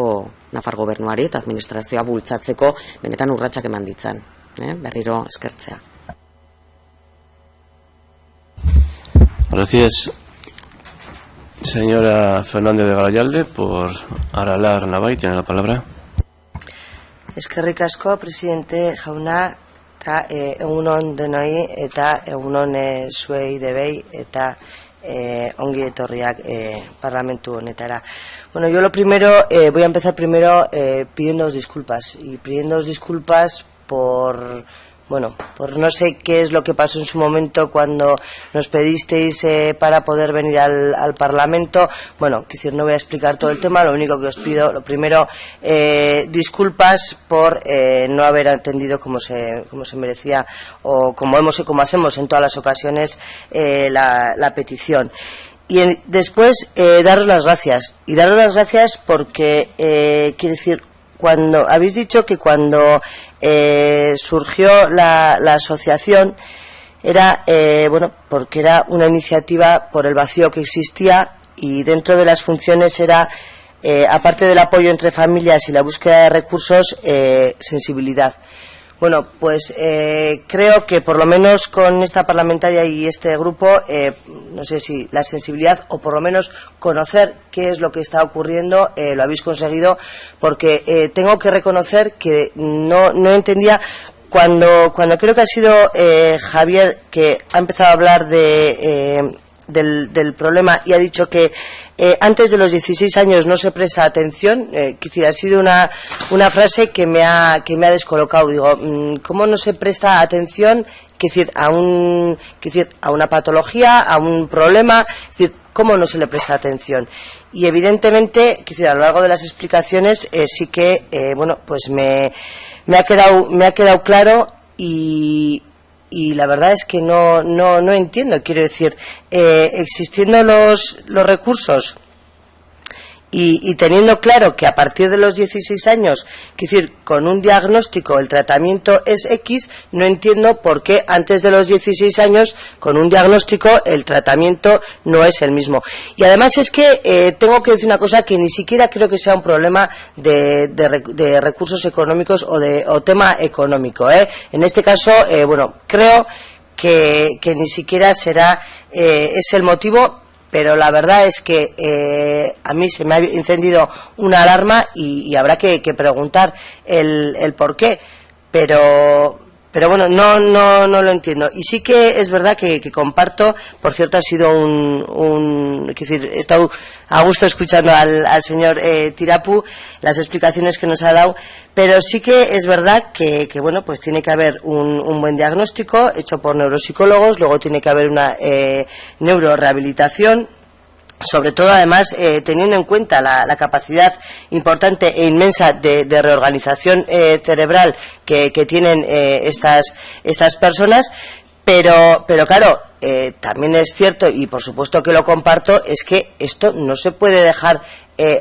Nafar gobernuari eta administrazioa bultzatzeko benetan urratsak eman ditzan. Berriro eskertzea. Gracias, señora Fernández de Garayalde, por Aralar Navai. Tiene la palabra. Eskerrik asko, presidente jauna, eta egunon denoi, eta egunon zuei debei, eta ongi etorriak parlamentu honetara. Bueno, yo lo primero, voy a empezar primero pidiéndoos disculpas, y pidiéndoos disculpas por no sé qué es lo que pasó en su momento cuando nos pedisteis para poder venir al Parlamento. Bueno, no voy a explicar todo el tema, lo único que os pido, lo primero, disculpas por no haber atendido como se merecía o como hacemos en todas las ocasiones la petición. Y después daros las gracias. Y daros las gracias porque, quiero decir, cuando habéis dicho que cuando surgió la asociación, era, bueno, porque era una iniciativa por el vacío que existía y dentro de las funciones era, aparte del apoyo entre familias y la búsqueda de recursos, sensibilidad. Bueno, pues creo que por lo menos con esta parlamentaria y este grupo, no sé si la sensibilidad o por lo menos conocer qué es lo que está ocurriendo, lo habéis conseguido, porque tengo que reconocer que no entendía cuando creo que ha sido Javier que ha empezado a hablar del problema y ha dicho que antes de los 16 años no se presta atención. Ha sido una frase que me ha descolocado. Digo, ¿cómo no se presta atención? A una patología, a un problema, ¿cómo no se le presta atención? Y evidentemente, a lo largo de las explicaciones sí que, bueno, pues me ha quedado claro y la verdad es que no entiendo. Quiero decir, existiendo los recursos y teniendo claro que a partir de los 16 años, con un diagnóstico el tratamiento es X, no entiendo por qué antes de los 16 años, con un diagnóstico, el tratamiento no es el mismo. Y además es que tengo que decir una cosa que ni siquiera creo que sea un problema de recursos económicos o tema económico. En este caso, bueno, creo que ni siquiera será es el motivo. Pero la verdad es que a mí se me ha encendido una alarma y habrá que preguntar el por qué. Pero bueno, no lo entiendo. Y sí que es verdad que comparto, por cierto, ha sido he estado a gusto escuchando al señor Tirapu, las explicaciones que nos ha dado, pero sí que es verdad que bueno, pues tiene que haber un buen diagnóstico hecho por neuropsicólogos, luego tiene que haber una neurorehabilitación, sobre todo además teniendo en cuenta la capacidad importante e inmensa de reorganización cerebral que tienen estas personas, pero claro, también es cierto, y por supuesto que lo comparto, es que esto no se puede dejar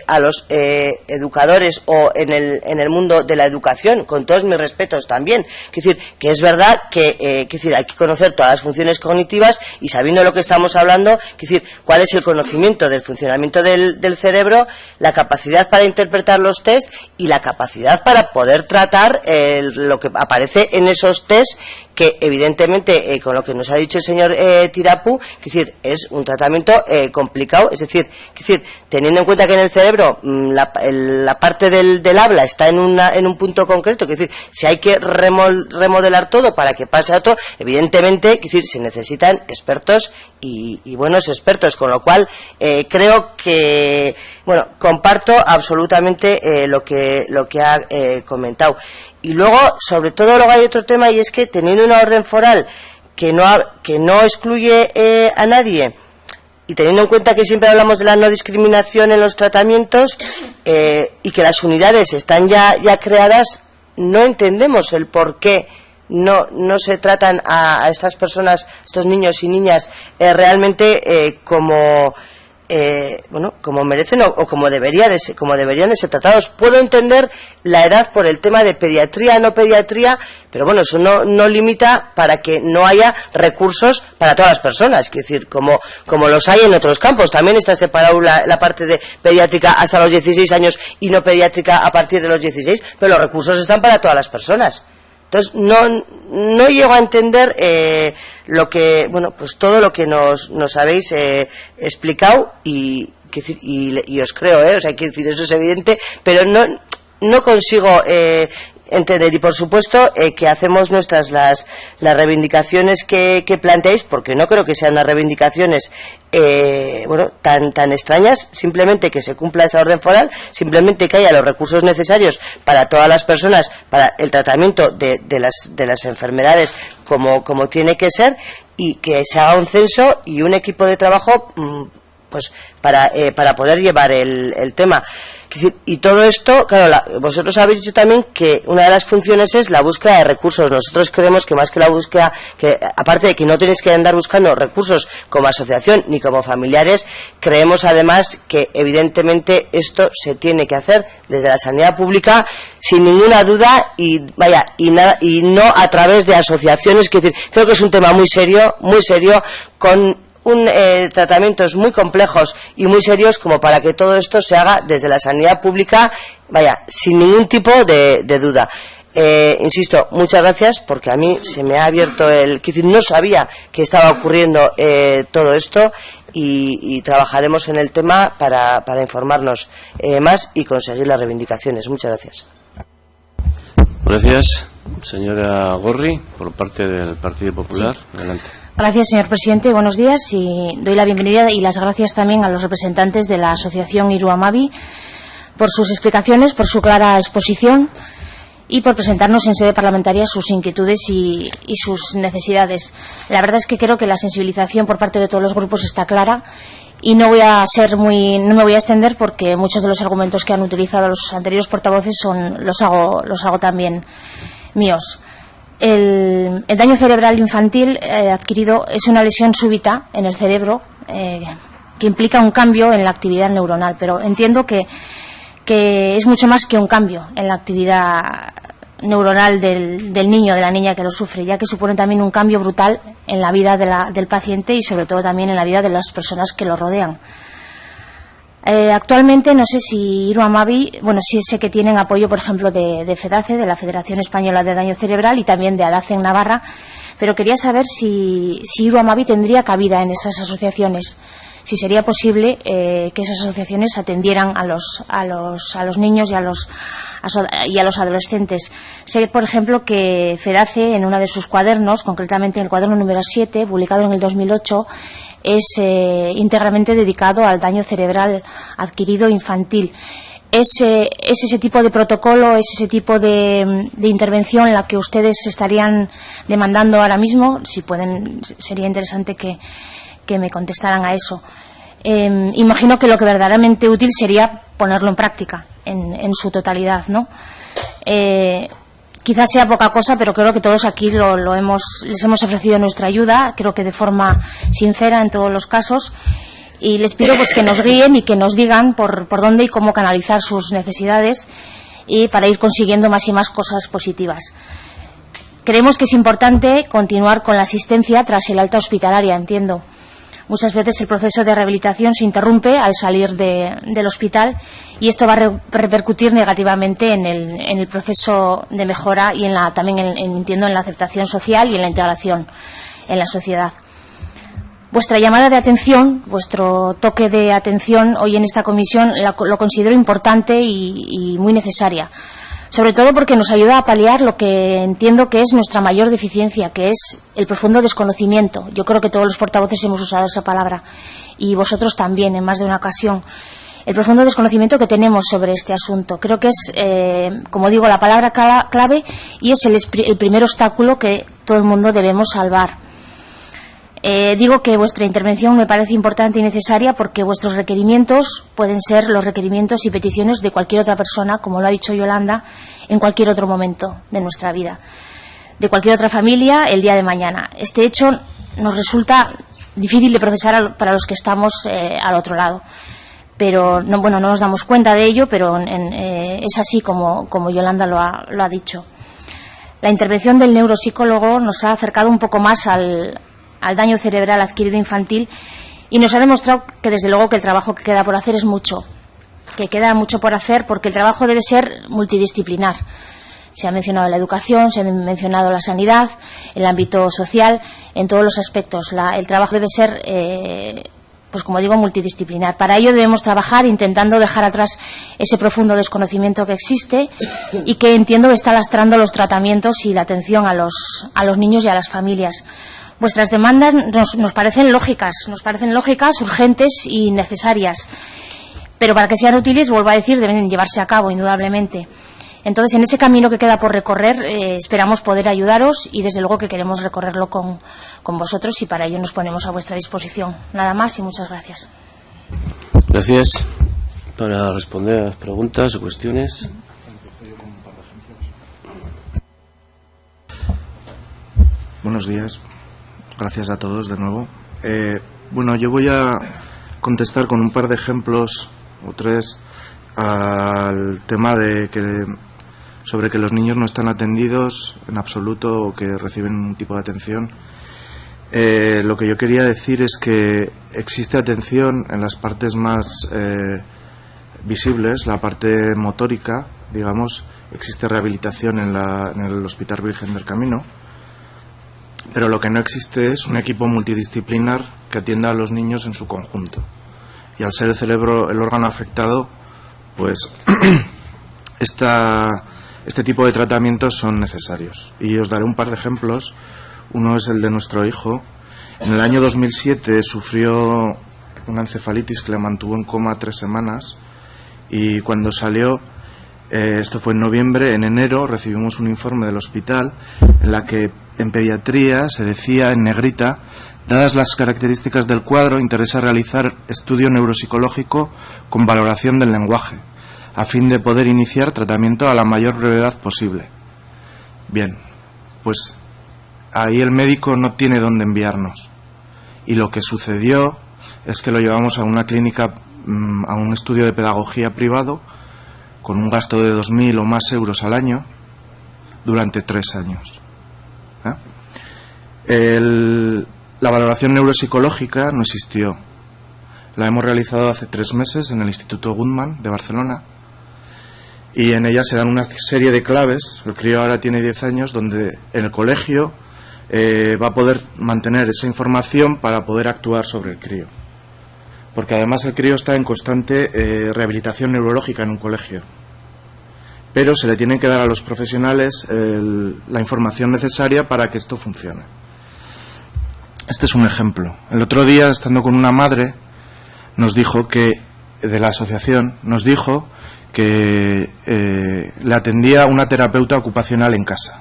a los educadores o en el mundo de la educación, con todos mis respetos también. Que es verdad que hay que conocer todas las funciones cognitivas y sabiendo lo que estamos hablando, cuál es el conocimiento del funcionamiento del cerebro, la capacidad para interpretar los test y la capacidad para poder tratar lo que aparece en esos test, que evidentemente con lo que nos ha dicho el señor Tirapu, es un tratamiento complicado, es decir, teniendo en cuenta que en el cerebro la parte del habla está en un punto concreto, si hay que remodelar todo para que pase a otro, evidentemente, se necesitan expertos y buenos expertos, con lo cual creo que, bueno, comparto absolutamente lo que ha comentado. Y luego, sobre todo, luego hay otro tema, y es que teniendo una orden foral que no excluye a nadie, y teniendo en cuenta que siempre hablamos de la no discriminación en los tratamientos, y que las unidades están ya creadas, no entendemos el por qué no se tratan a estas personas, estos niños y niñas, realmente como merecen o como deberían de ser tratados. Puedo entender la edad por el tema de pediatría, no pediatría, pero bueno, eso no limita para que no haya recursos para todas las personas. Quiero decir, como los hay en otros campos. También está separado la parte de pediátrica hasta los 16 años y no pediátrica a partir de los 16, pero los recursos están para todas las personas. Entonces, no llego a entender pues todo lo que nos habéis explicado y os creo, o sea, quiero decir, eso es evidente, pero no consigo entender. Y por supuesto que hacemos nuestras las reivindicaciones que planteáis, porque no creo que sean unas reivindicaciones tan extrañas. Simplemente que se cumpla esa orden foral, simplemente que haya los recursos necesarios para todas las personas, para el tratamiento de las enfermedades como tiene que ser, y que se haga un censo y un equipo de trabajo pues para poder llevar el tema. Y todo esto, claro, vosotros habéis dicho también que una de las funciones es la búsqueda de recursos. Nosotros creemos que más que la búsqueda, que aparte de que no tenéis que andar buscando recursos como asociación ni como familiares, creemos además que evidentemente esto se tiene que hacer desde la sanidad pública sin ninguna duda y no a través de asociaciones. Creo que es un tema muy serio con tratamientos muy complejos y muy serios como para que todo esto se haga desde la sanidad pública, sin ningún tipo de duda. Insisto, muchas gracias, porque a mí se me ha abierto no sabía que estaba ocurriendo todo esto y trabajaremos en el tema para informarnos más y conseguir las reivindicaciones. Muchas gracias. Gracias, señora Gorri, por parte del Partido Popular. Sí. Adelante. Gracias, señor presidente. Buenos días y doy la bienvenida y las gracias también a los representantes de la Asociación Iru Amabi por sus explicaciones, por su clara exposición y por presentarnos en sede parlamentaria sus inquietudes y sus necesidades. La verdad es que creo que la sensibilización por parte de todos los grupos está clara y no me voy a extender porque muchos de los argumentos que han utilizado los anteriores portavoces los hago también míos. El daño cerebral infantil adquirido es una lesión súbita en el cerebro que implica un cambio en la actividad neuronal, pero entiendo que es mucho más que un cambio en la actividad neuronal del niño, de la niña que lo sufre, ya que supone también un cambio brutal en la vida del paciente y sobre todo también en la vida de las personas que lo rodean. Actualmente no sé si Iru Amabi, sí sé que tienen apoyo, por ejemplo, de FEDACE, de la Federación Española de Daño Cerebral, y también de ADACE en Navarra, pero quería saber si Iru Amabi tendría cabida en esas asociaciones, si sería posible que esas asociaciones atendieran a los niños y a los adolescentes. Sé, por ejemplo, que FEDACE, en uno de sus cuadernos, concretamente en el cuaderno número 7, publicado en el 2008, es íntegramente dedicado al daño cerebral adquirido infantil. ¿Es ese tipo de protocolo, es ese tipo de intervención la que ustedes estarían demandando ahora mismo? Si pueden, sería interesante que me contestaran a eso. Imagino que lo que verdaderamente útil sería ponerlo en práctica en su totalidad, ¿no? Quizás sea poca cosa, pero creo que todos aquí les hemos ofrecido nuestra ayuda, creo que de forma sincera en todos los casos, y les pido que nos guíen y que nos digan por dónde y cómo canalizar sus necesidades y para ir consiguiendo más y más cosas positivas. Creemos que es importante continuar con la asistencia tras el alta hospitalaria, entiendo. Muchas veces el proceso de rehabilitación se interrumpe al salir del hospital y esto va a repercutir negativamente en el proceso de mejora y también entiendo en la aceptación social y en la integración en la sociedad. Vuestra llamada de atención, vuestro toque de atención hoy en esta comisión lo considero importante y muy necesaria. Sobre todo porque nos ayuda a paliar lo que entiendo que es nuestra mayor deficiencia, que es el profundo desconocimiento. Yo creo que todos los portavoces hemos usado esa palabra y vosotros también en más de una ocasión. El profundo desconocimiento que tenemos sobre este asunto. Creo que es, como digo, la palabra clave y es el primer obstáculo que todo el mundo debemos salvar. Digo que vuestra intervención me parece importante y necesaria porque vuestros requerimientos pueden ser los requerimientos y peticiones de cualquier otra persona, como lo ha dicho Yolanda, en cualquier otro momento de nuestra vida, de cualquier otra familia el día de mañana. Este hecho nos resulta difícil de procesar para los que estamos al otro lado, pero no nos damos cuenta de ello, pero es así como Yolanda lo ha dicho. La intervención del neuropsicólogo nos ha acercado un poco más al daño cerebral adquirido infantil y nos ha demostrado que desde luego que el trabajo que queda por hacer es mucho, que queda mucho por hacer porque el trabajo debe ser multidisciplinar. Se ha mencionado la educación, se ha mencionado la sanidad, el ámbito social, en todos los aspectos. El trabajo debe ser, pues como digo, multidisciplinar. Para ello debemos trabajar intentando dejar atrás ese profundo desconocimiento que existe y que entiendo que está lastrando los tratamientos y la atención a los niños y a las familias. Vuestras demandas nos parecen lógicas, urgentes y necesarias, pero para que sean útiles, vuelvo a decir, deben llevarse a cabo, indudablemente. Entonces, en ese camino que queda por recorrer, esperamos poder ayudaros y, desde luego, que queremos recorrerlo con vosotros y para ello nos ponemos a vuestra disposición. Nada más y muchas gracias. Gracias. Para responder a las preguntas o cuestiones. Buenos días. Gracias a todos de nuevo. Bueno, yo voy a contestar con un par de ejemplos o tres al tema de sobre que los niños no están atendidos en absoluto o que reciben un tipo de atención. Lo que yo quería decir es que existe atención en las partes más visibles, la parte motórica, digamos, existe rehabilitación en el Hospital Virgen del Camino, pero lo que no existe es un equipo multidisciplinar que atienda a los niños en su conjunto. Y al ser el cerebro el órgano afectado, pues este tipo de tratamientos son necesarios. Y os daré un par de ejemplos. Uno es el de nuestro hijo. En el año 2007 sufrió una encefalitis que le mantuvo en coma 3 semanas y cuando salió, esto fue en noviembre, en enero recibimos un informe del hospital en la que en pediatría se decía en negrita: dadas las características del cuadro, interesa realizar estudio neuropsicológico con valoración del lenguaje, a fin de poder iniciar tratamiento a la mayor brevedad posible. Bien, pues ahí el médico no tiene dónde enviarnos. Y lo que sucedió es que lo llevamos a una clínica, a un estudio de pedagogía privado, con un gasto de 2.000 o más euros al año, durante 3 años. La valoración neuropsicológica no existió. La hemos realizado hace 3 meses en el Instituto Guttmann de Barcelona. Y en ella se dan una serie de claves. El crío ahora tiene 10 años, donde en el colegio va a poder mantener esa información para poder actuar sobre el crío. Porque además el crío está en constante rehabilitación neurológica en un colegio. Pero se le tienen que dar a los profesionales la información necesaria para que esto funcione. Este es un ejemplo. El otro día, estando con una madre, nos dijo que, de la asociación, nos dijo que le atendía una terapeuta ocupacional en casa.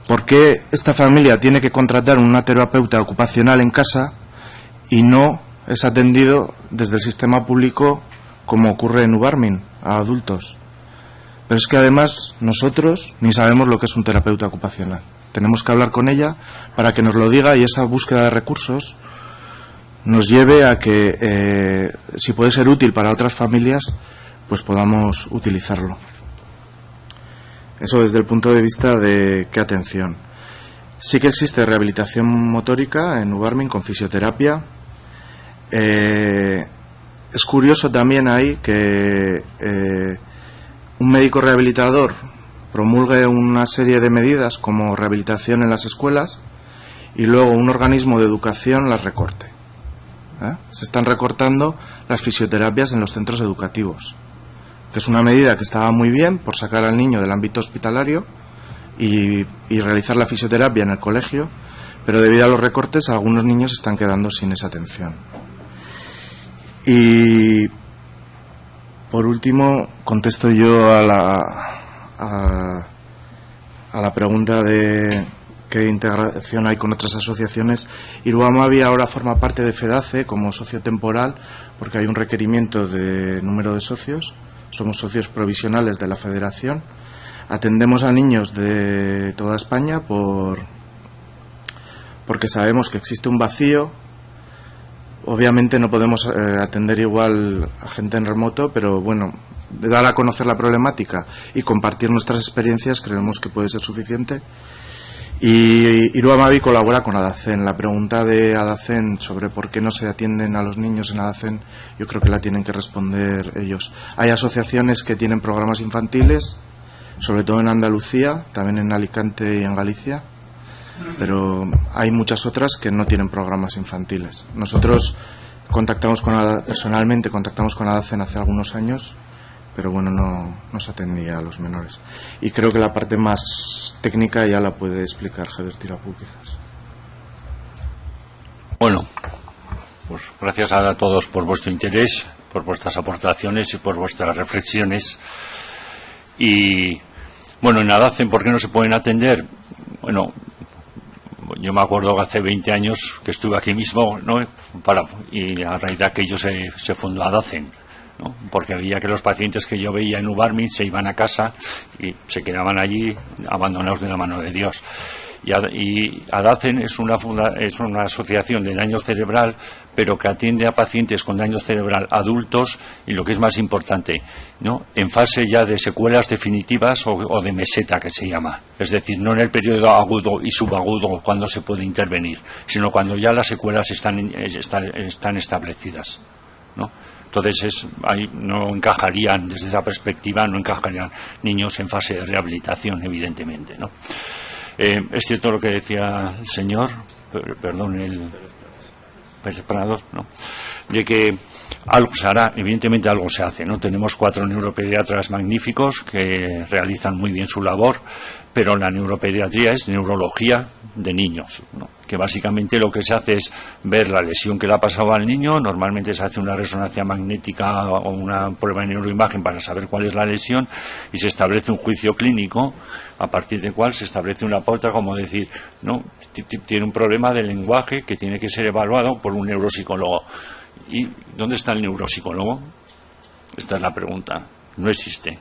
¿Por qué esta familia tiene que contratar una terapeuta ocupacional en casa y no es atendido desde el sistema público como ocurre en Ubarmin a adultos? Pero es que además nosotros ni sabemos lo que es un terapeuta ocupacional. Tenemos que hablar con ella para que nos lo diga y esa búsqueda de recursos nos lleve a que, si puede ser útil para otras familias, pues podamos utilizarlo. Eso desde el punto de vista de qué atención. Sí que existe rehabilitación motórica en Ubarmin con fisioterapia. Es curioso también ahí que un médico rehabilitador promulgue una serie de medidas como rehabilitación en las escuelas y luego un organismo de educación las recorte. Se están recortando las fisioterapias en los centros educativos, que es una medida que estaba muy bien por sacar al niño del ámbito hospitalario y realizar la fisioterapia en el colegio, pero debido a los recortes algunos niños se están quedando sin esa atención. Y por último contesto yo a la pregunta de qué integración hay con otras asociaciones. Iru Hamabi ahora forma parte de FEDACE como socio temporal porque hay un requerimiento de número de socios. Somos socios provisionales de la federación. Atendemos a niños de toda España porque sabemos que existe un vacío. Obviamente no podemos atender igual a gente en remoto, pero bueno, de dar a conocer la problemática y compartir nuestras experiencias creemos que puede ser suficiente. Y Iru Hamabi colabora con Adacen. La pregunta de Adacen sobre por qué no se atienden a los niños en Adacen, yo creo que la tienen que responder ellos. Hay asociaciones que tienen programas infantiles, sobre todo en Andalucía, también en Alicante y en Galicia, pero hay muchas otras que no tienen programas infantiles. Nosotros personalmente contactamos con Adacen hace algunos años, pero bueno, no se atendía a los menores. Y creo que la parte más técnica ya la puede explicar Javier Tirapú, quizás. Bueno, pues gracias a todos por vuestro interés, por vuestras aportaciones y por vuestras reflexiones. Y bueno, en Adacen, ¿por qué no se pueden atender? Bueno, Yo me acuerdo que hace 20 años que estuve aquí mismo, ¿no? Y a raíz de aquello se fundó ADACEN, ¿no? Porque veía que los pacientes que yo veía en Ubarmin se iban a casa y se quedaban allí abandonados de la mano de Dios. Y ADACEN es una asociación de daño cerebral, pero que atiende a pacientes con daño cerebral adultos y, lo que es más importante, ¿no?, en fase ya de secuelas definitivas o de meseta, que se llama. Es decir, no en el periodo agudo y subagudo cuando se puede intervenir, sino cuando ya las secuelas están establecidas, ¿no? Entonces, ahí no encajarían, desde esa perspectiva, no encajarían niños en fase de rehabilitación, evidentemente, ¿no? Es cierto lo que decía el señor, perdón, el Pérez Prados, ¿no?, de que algo se hará, evidentemente algo se hace, ¿no? Tenemos 4 neuropediatras magníficos que realizan muy bien su labor, pero la neuropediatría es neurología de niños, ¿no?, que básicamente lo que se hace es ver la lesión que le ha pasado al niño. Normalmente se hace una resonancia magnética o una prueba de neuroimagen para saber cuál es la lesión y se establece un juicio clínico a partir del cual se establece una pauta, como decir, no, tiene un problema de lenguaje que tiene que ser evaluado por un neuropsicólogo. ¿Y dónde está el neuropsicólogo? Esta es la pregunta. No existe.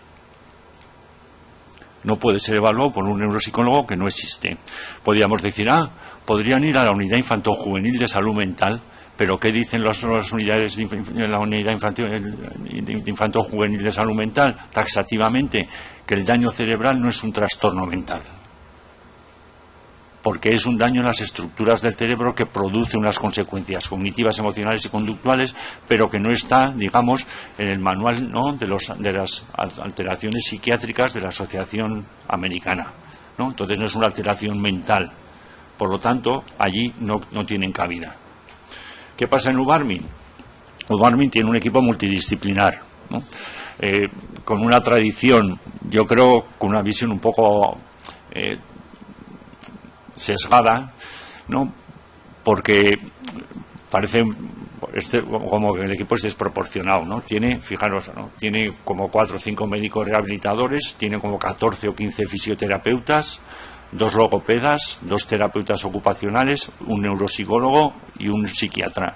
No puede ser evaluado por un neuropsicólogo que no existe. Podríamos decir, podrían ir a la unidad infanto-juvenil de salud mental, pero ¿qué dicen las unidades de la unidad infanto-juvenil de salud mental? Taxativamente, que el daño cerebral no es un trastorno mental, porque es un daño en las estructuras del cerebro que produce unas consecuencias cognitivas, emocionales y conductuales, pero que no está, digamos, en el manual, ¿no?, de las alteraciones psiquiátricas de la Asociación Americana, ¿no? Entonces no es una alteración mental. Por lo tanto, allí no tienen cabida. ¿Qué pasa en Ubarmin? Ubarmin tiene un equipo multidisciplinar, ¿no?, con una tradición, yo creo, con una visión un poco sesgada, ¿no?, porque parece como que el equipo es desproporcionado, ¿no? Tiene, fijaros, ¿no?, tiene como 4 o 5 médicos rehabilitadores, tiene como 14 o 15 fisioterapeutas, 2 logopedas, 2 terapeutas ocupacionales, un neuropsicólogo y un psiquiatra.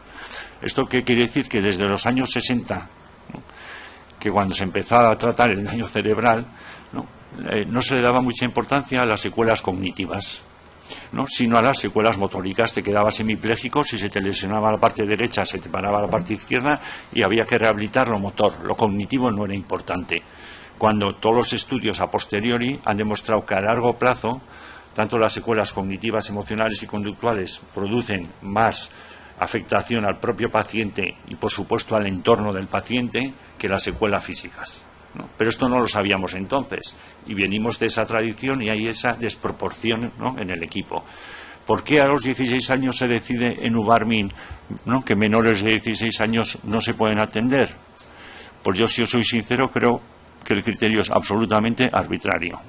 ¿Esto qué quiere decir? Que desde los años 60, ¿no?, que cuando se empezaba a tratar el daño cerebral, no se le daba mucha importancia a las secuelas cognitivas, ¿no?, sino a las secuelas motóricas. Te quedabas hemipléjico, si se te lesionaba la parte derecha se te paraba la parte izquierda y había que rehabilitar lo motor. Lo cognitivo no era importante, cuando todos los estudios a posteriori han demostrado que a largo plazo tanto las secuelas cognitivas, emocionales y conductuales producen más afectación al propio paciente y, por supuesto, al entorno del paciente que las secuelas físicas, ¿no? Pero esto no lo sabíamos entonces y venimos de esa tradición y hay esa desproporción, ¿no?, en el equipo. ¿Por qué a los 16 años se decide en Ubarmin, ¿no?, que menores de 16 años no se pueden atender? Pues yo, si os soy sincero, creo que el criterio es absolutamente arbitrario.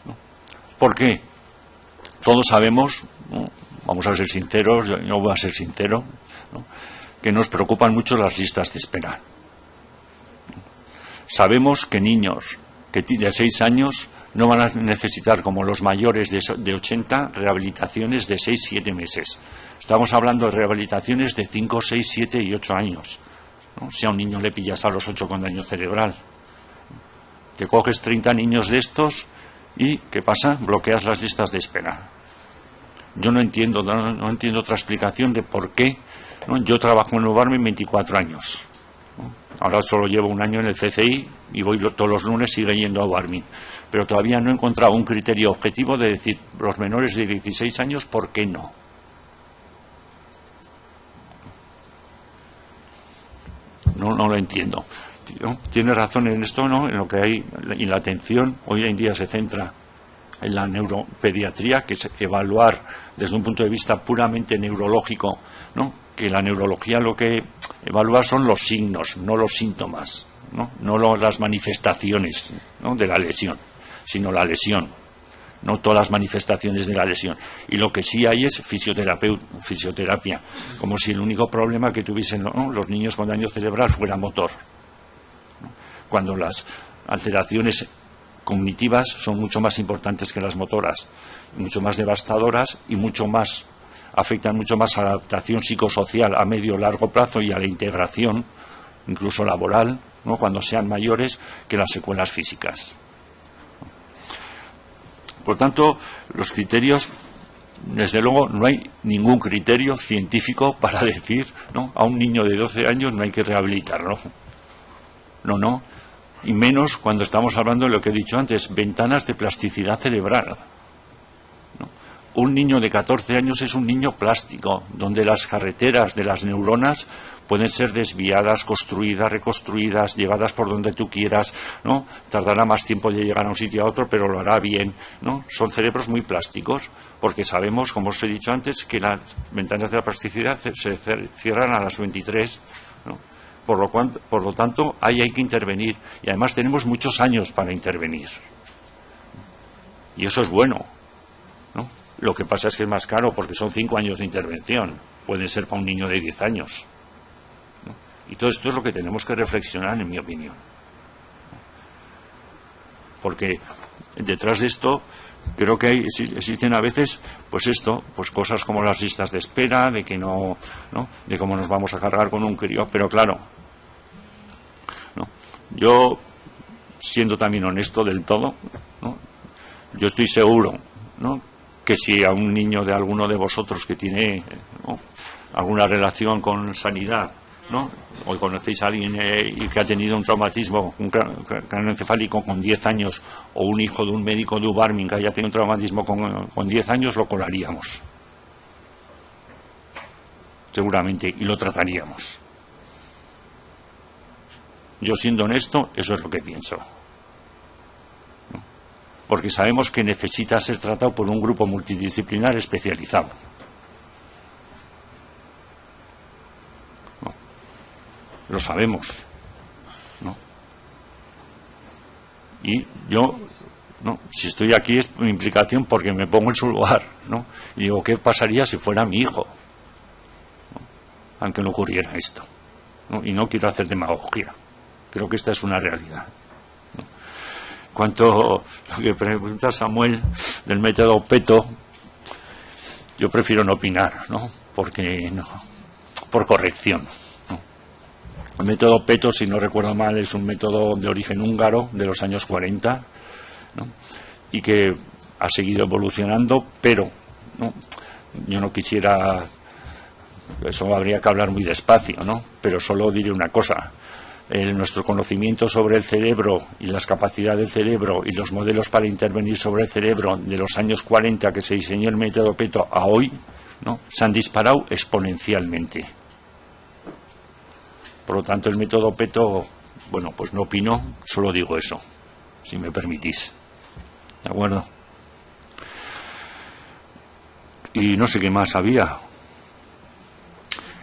¿No? ¿Por qué? Todos sabemos, ¿no?, vamos a ser sinceros, yo voy a ser sincero, ¿no?, que nos preocupan mucho las listas de espera. Sabemos que niños de 6 años no van a necesitar, como los mayores de 80, rehabilitaciones de 6-7 meses. Estamos hablando de rehabilitaciones de 5, 6, 7 y 8 años. ¿No? Si a un niño le pillas a los 8 con daño cerebral, te coges 30 niños de estos y ¿qué pasa? Bloqueas las listas de espera. Yo no entiendo otra explicación de por qué, ¿no? Yo trabajo en Ubarmin 24 años, ¿no? Ahora solo llevo 1 año en el CCI y voy todos los lunes, sigue yendo a Ubarmin, pero todavía no he encontrado un criterio objetivo de decir los menores de 16 años, ¿por qué no? No lo entiendo. Tiene razón en esto, ¿no?, en lo que hay, y la atención hoy en día se centra en la neuropediatría, que es evaluar desde un punto de vista puramente neurológico, ¿no?, que la neurología lo que evalúa son los signos, no los síntomas, no las manifestaciones, ¿no?, de la lesión, sino la lesión, no todas las manifestaciones de la lesión. Y lo que sí hay es fisioterapia, como si el único problema que tuviesen, ¿no?, los niños con daño cerebral fuera motor, ¿no?, cuando las alteraciones cognitivas son mucho más importantes que las motoras, mucho más devastadoras y afectan mucho más a la adaptación psicosocial a medio largo plazo y a la integración, incluso laboral, ¿no?, cuando sean mayores, que las secuelas físicas. Por tanto, los criterios, desde luego, no hay ningún criterio científico para decir, ¿no?, a un niño de 12 años no hay que rehabilitarlo. No. Y menos cuando estamos hablando de lo que he dicho antes, ventanas de plasticidad cerebral. ¿No? Un niño de 14 años es un niño plástico, donde las carreteras de las neuronas pueden ser desviadas, construidas, reconstruidas, llevadas por donde tú quieras, ¿no? Tardará más tiempo de llegar a un sitio a otro, pero lo hará bien, ¿no? Son cerebros muy plásticos, porque sabemos, como os he dicho antes, que las ventanas de la plasticidad se cierran a las 23, ¿no? Por lo tanto, ahí hay que intervenir. Y además tenemos muchos años para intervenir. Y eso es bueno, ¿no? Lo que pasa es que es más caro porque son 5 años de intervención. Pueden ser para un niño de 10 años. ¿No? Y todo esto es lo que tenemos que reflexionar, en mi opinión. Porque detrás de esto creo que existen a veces, pues cosas como las listas de espera, de que no, de cómo nos vamos a cargar con un crío, pero claro, ¿no? Yo, siendo también honesto del todo, ¿no?, yo estoy seguro, ¿no?, que si a un niño de alguno de vosotros que tiene, ¿no?, alguna relación con sanidad, ¿no?, o conocéis a alguien y que ha tenido un traumatismo, un cráneo encefálico con 10 años, o un hijo de un médico de Ubarmin que haya tenido un traumatismo con 10 años, lo colaríamos. Seguramente, y lo trataríamos. Yo, siendo honesto, eso es lo que pienso. ¿No? Porque sabemos que necesita ser tratado por un grupo multidisciplinar especializado. Lo sabemos, ¿no? Y yo, ¿no?, si estoy aquí es mi implicación porque me pongo en su lugar, ¿no? Y digo, ¿qué pasaría si fuera mi hijo? ¿No? Aunque no ocurriera esto, ¿no? Y no quiero hacer demagogia. Creo que esta es una realidad, ¿no? Cuanto a lo que pregunta Samuel del método Peto, yo prefiero no opinar, ¿no? Porque no, por corrección. El método Peto, si no recuerdo mal, es un método de origen húngaro de los años 40, ¿no?, y que ha seguido evolucionando, pero, ¿no?, yo no quisiera, eso habría que hablar muy despacio, ¿no?, pero solo diré una cosa. Nuestro conocimiento sobre el cerebro y las capacidades del cerebro y los modelos para intervenir sobre el cerebro de los años 40 que se diseñó el método Peto a hoy, ¿no?, se han disparado exponencialmente. Por lo tanto, el método Peto, bueno, pues no opino, solo digo eso, si me permitís. ¿De acuerdo? Y no sé qué más había.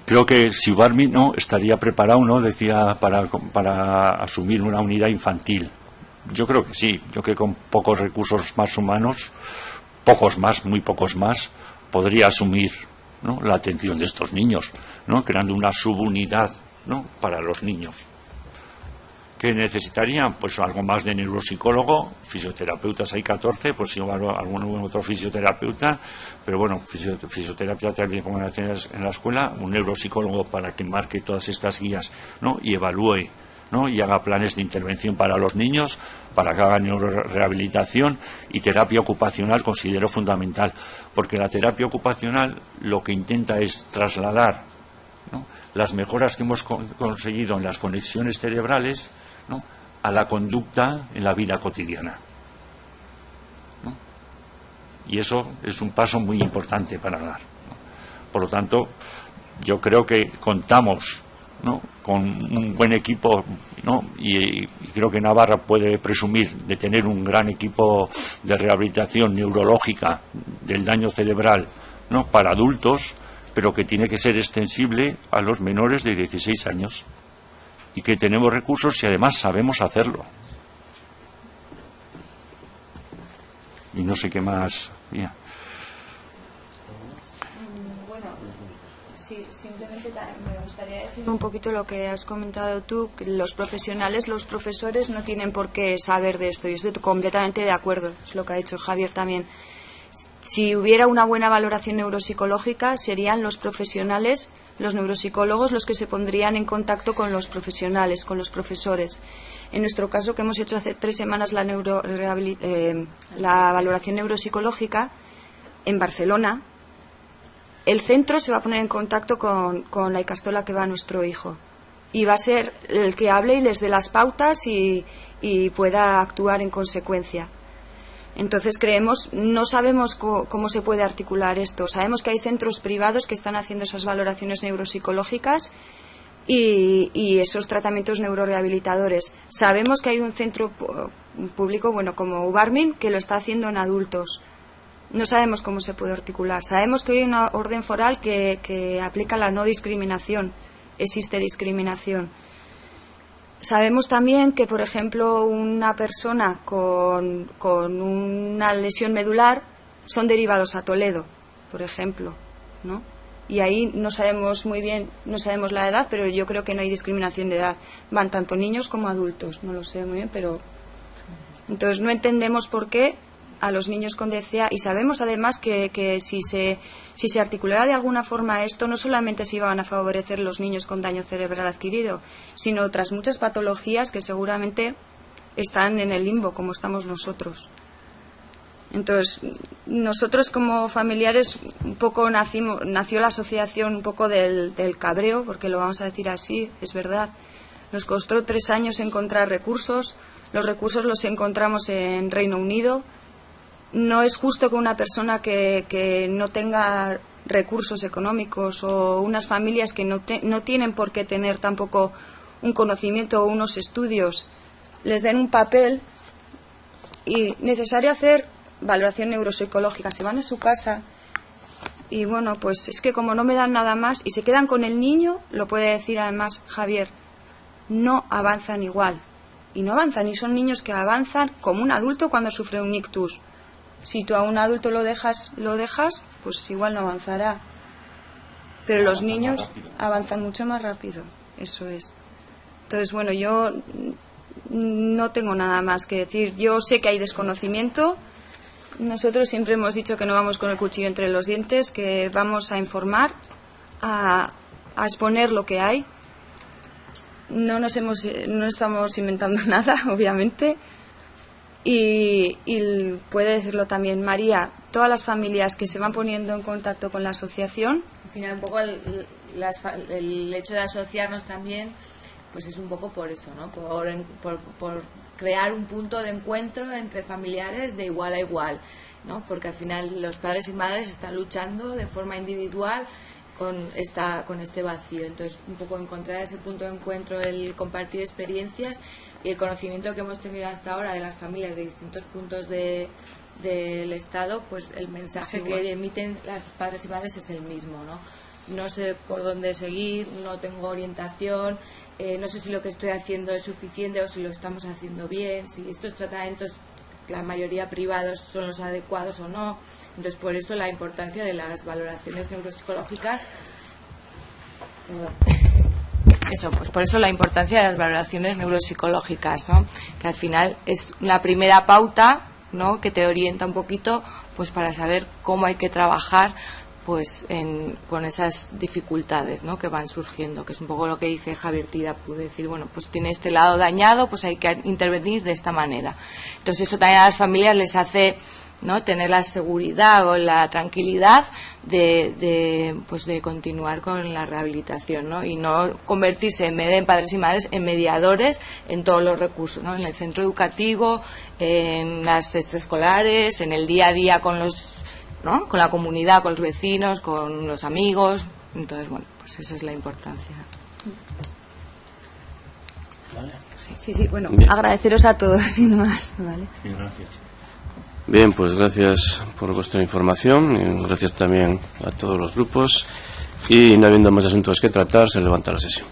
Creo que si Ubarmin, ¿no?, estaría preparado, ¿no?, decía, para asumir una unidad infantil. Yo creo que sí. Yo creo que con pocos recursos más humanos, muy pocos más, podría asumir, ¿no?, la atención de estos niños, ¿no?, creando una subunidad, ¿no?, para los niños. ¿Qué necesitarían? Pues algo más de neuropsicólogo, fisioterapeutas hay 14, pues si algún otro fisioterapeuta, pero bueno, fisioterapia también como en la escuela, un neuropsicólogo para que marque todas estas guías, ¿no?, y evalúe, ¿no?, y haga planes de intervención para los niños, para que haga neurorehabilitación, y terapia ocupacional considero fundamental, porque la terapia ocupacional lo que intenta es trasladar, ¿no?, las mejoras que hemos conseguido en las conexiones cerebrales, ¿no?, a la conducta en la vida cotidiana, ¿no? Y eso es un paso muy importante para dar, ¿no? Por lo tanto, yo creo que contamos, ¿no?, con un buen equipo, ¿no?, y creo que Navarra puede presumir de tener un gran equipo de rehabilitación neurológica del daño cerebral, ¿no?, para adultos, pero que tiene que ser extensible a los menores de 16 años y que tenemos recursos y además sabemos hacerlo. Y no sé qué más. Bueno, Sí, simplemente me gustaría decir un poquito lo que has comentado tú, que los profesionales, los profesores no tienen por qué saber de esto. Yo estoy completamente de acuerdo, es lo que ha dicho Javier también. Si hubiera una buena valoración neuropsicológica, serían los profesionales, los neuropsicólogos, los que se pondrían en contacto con los profesionales, con los profesores. En nuestro caso, que hemos hecho hace 3 semanas la valoración neuropsicológica en Barcelona, el centro se va a poner en contacto con la Ikastola que va a nuestro hijo y va a ser el que hable y les dé las pautas y pueda actuar en consecuencia. Entonces no sabemos cómo se puede articular esto. Sabemos que hay centros privados que están haciendo esas valoraciones neuropsicológicas y esos tratamientos neurorehabilitadores. Sabemos que hay un centro público, bueno, como Ubarmin, que lo está haciendo en adultos. No sabemos cómo se puede articular. Sabemos que hay una orden foral que aplica la no discriminación. Existe discriminación. Sabemos también que, por ejemplo, una persona con una lesión medular son derivados a Toledo, por ejemplo, ¿no? Y ahí no sabemos muy bien, no sabemos la edad, pero yo creo que no hay discriminación de edad. Van tanto niños como adultos, no lo sé muy bien, pero entonces no entendemos por qué a los niños con DCA, y sabemos además que si se articulara de alguna forma esto, no solamente se iban a favorecer los niños con daño cerebral adquirido, sino otras muchas patologías que seguramente están en el limbo, como estamos nosotros. Entonces, nosotros como familiares, un poco nació la asociación un poco del cabreo, porque lo vamos a decir así, es verdad. Nos costó 3 años encontrar recursos, los recursos los encontramos en Reino Unido. No es justo que una persona que no tenga recursos económicos o unas familias que no tienen por qué tener tampoco un conocimiento o unos estudios, les den un papel y necesario hacer valoración neuropsicológica. Se van a su casa y bueno, pues es que como no me dan nada más y se quedan con el niño, lo puede decir además Javier, no avanzan igual. Y no avanzan, y son niños que avanzan como un adulto cuando sufre un ictus. Si tú a un adulto lo dejas, pues igual no avanzará. Pero los niños avanzan mucho más rápido, eso es. Entonces, bueno, yo no tengo nada más que decir. Yo sé que hay desconocimiento. Nosotros siempre hemos dicho que no vamos con el cuchillo entre los dientes, que vamos a informar, a exponer lo que hay. No estamos inventando nada, obviamente. Y puede decirlo también María, todas las familias que se van poniendo en contacto con la asociación. Al final un poco el hecho de asociarnos también pues es un poco por eso, ¿no? Por crear un punto de encuentro entre familiares de igual a igual, ¿no? Porque al final los padres y madres están luchando de forma individual con este vacío. Entonces un poco encontrar ese punto de encuentro, el compartir experiencias y el conocimiento que hemos tenido hasta ahora de las familias de distintos puntos del Estado, pues el mensaje que emiten las padres y madres es el mismo, ¿no? No sé por dónde seguir, no tengo orientación, no sé si lo que estoy haciendo es suficiente o si lo estamos haciendo bien, si estos tratamientos, la mayoría privados, son los adecuados o no. Entonces, por eso la importancia de las valoraciones neuropsicológicas. Pues por eso la importancia de las valoraciones neuropsicológicas, ¿no? Que al final es la primera pauta, ¿no? Que te orienta un poquito, pues para saber cómo hay que trabajar, pues con esas dificultades, ¿no? Que van surgiendo, que es un poco lo que dice Javier Tirapu, decir, bueno, pues tiene este lado dañado, pues hay que intervenir de esta manera. Entonces eso también a las familias les hace, ¿no? Tener la seguridad o la tranquilidad de continuar con la rehabilitación, ¿no? Y no convertirse en vez de padres y madres en mediadores en todos los recursos, ¿no? En el centro educativo, en las extraescolares, en el día a día con ¿no? Con la comunidad, con los vecinos, con los amigos. Entonces, bueno, pues esa es la importancia. Sí, bueno, bien. Agradeceros a todos, sin más, ¿vale? Bien, gracias. Bien, pues gracias por vuestra información y gracias también a todos los grupos, y no habiendo más asuntos que tratar, se levanta la sesión.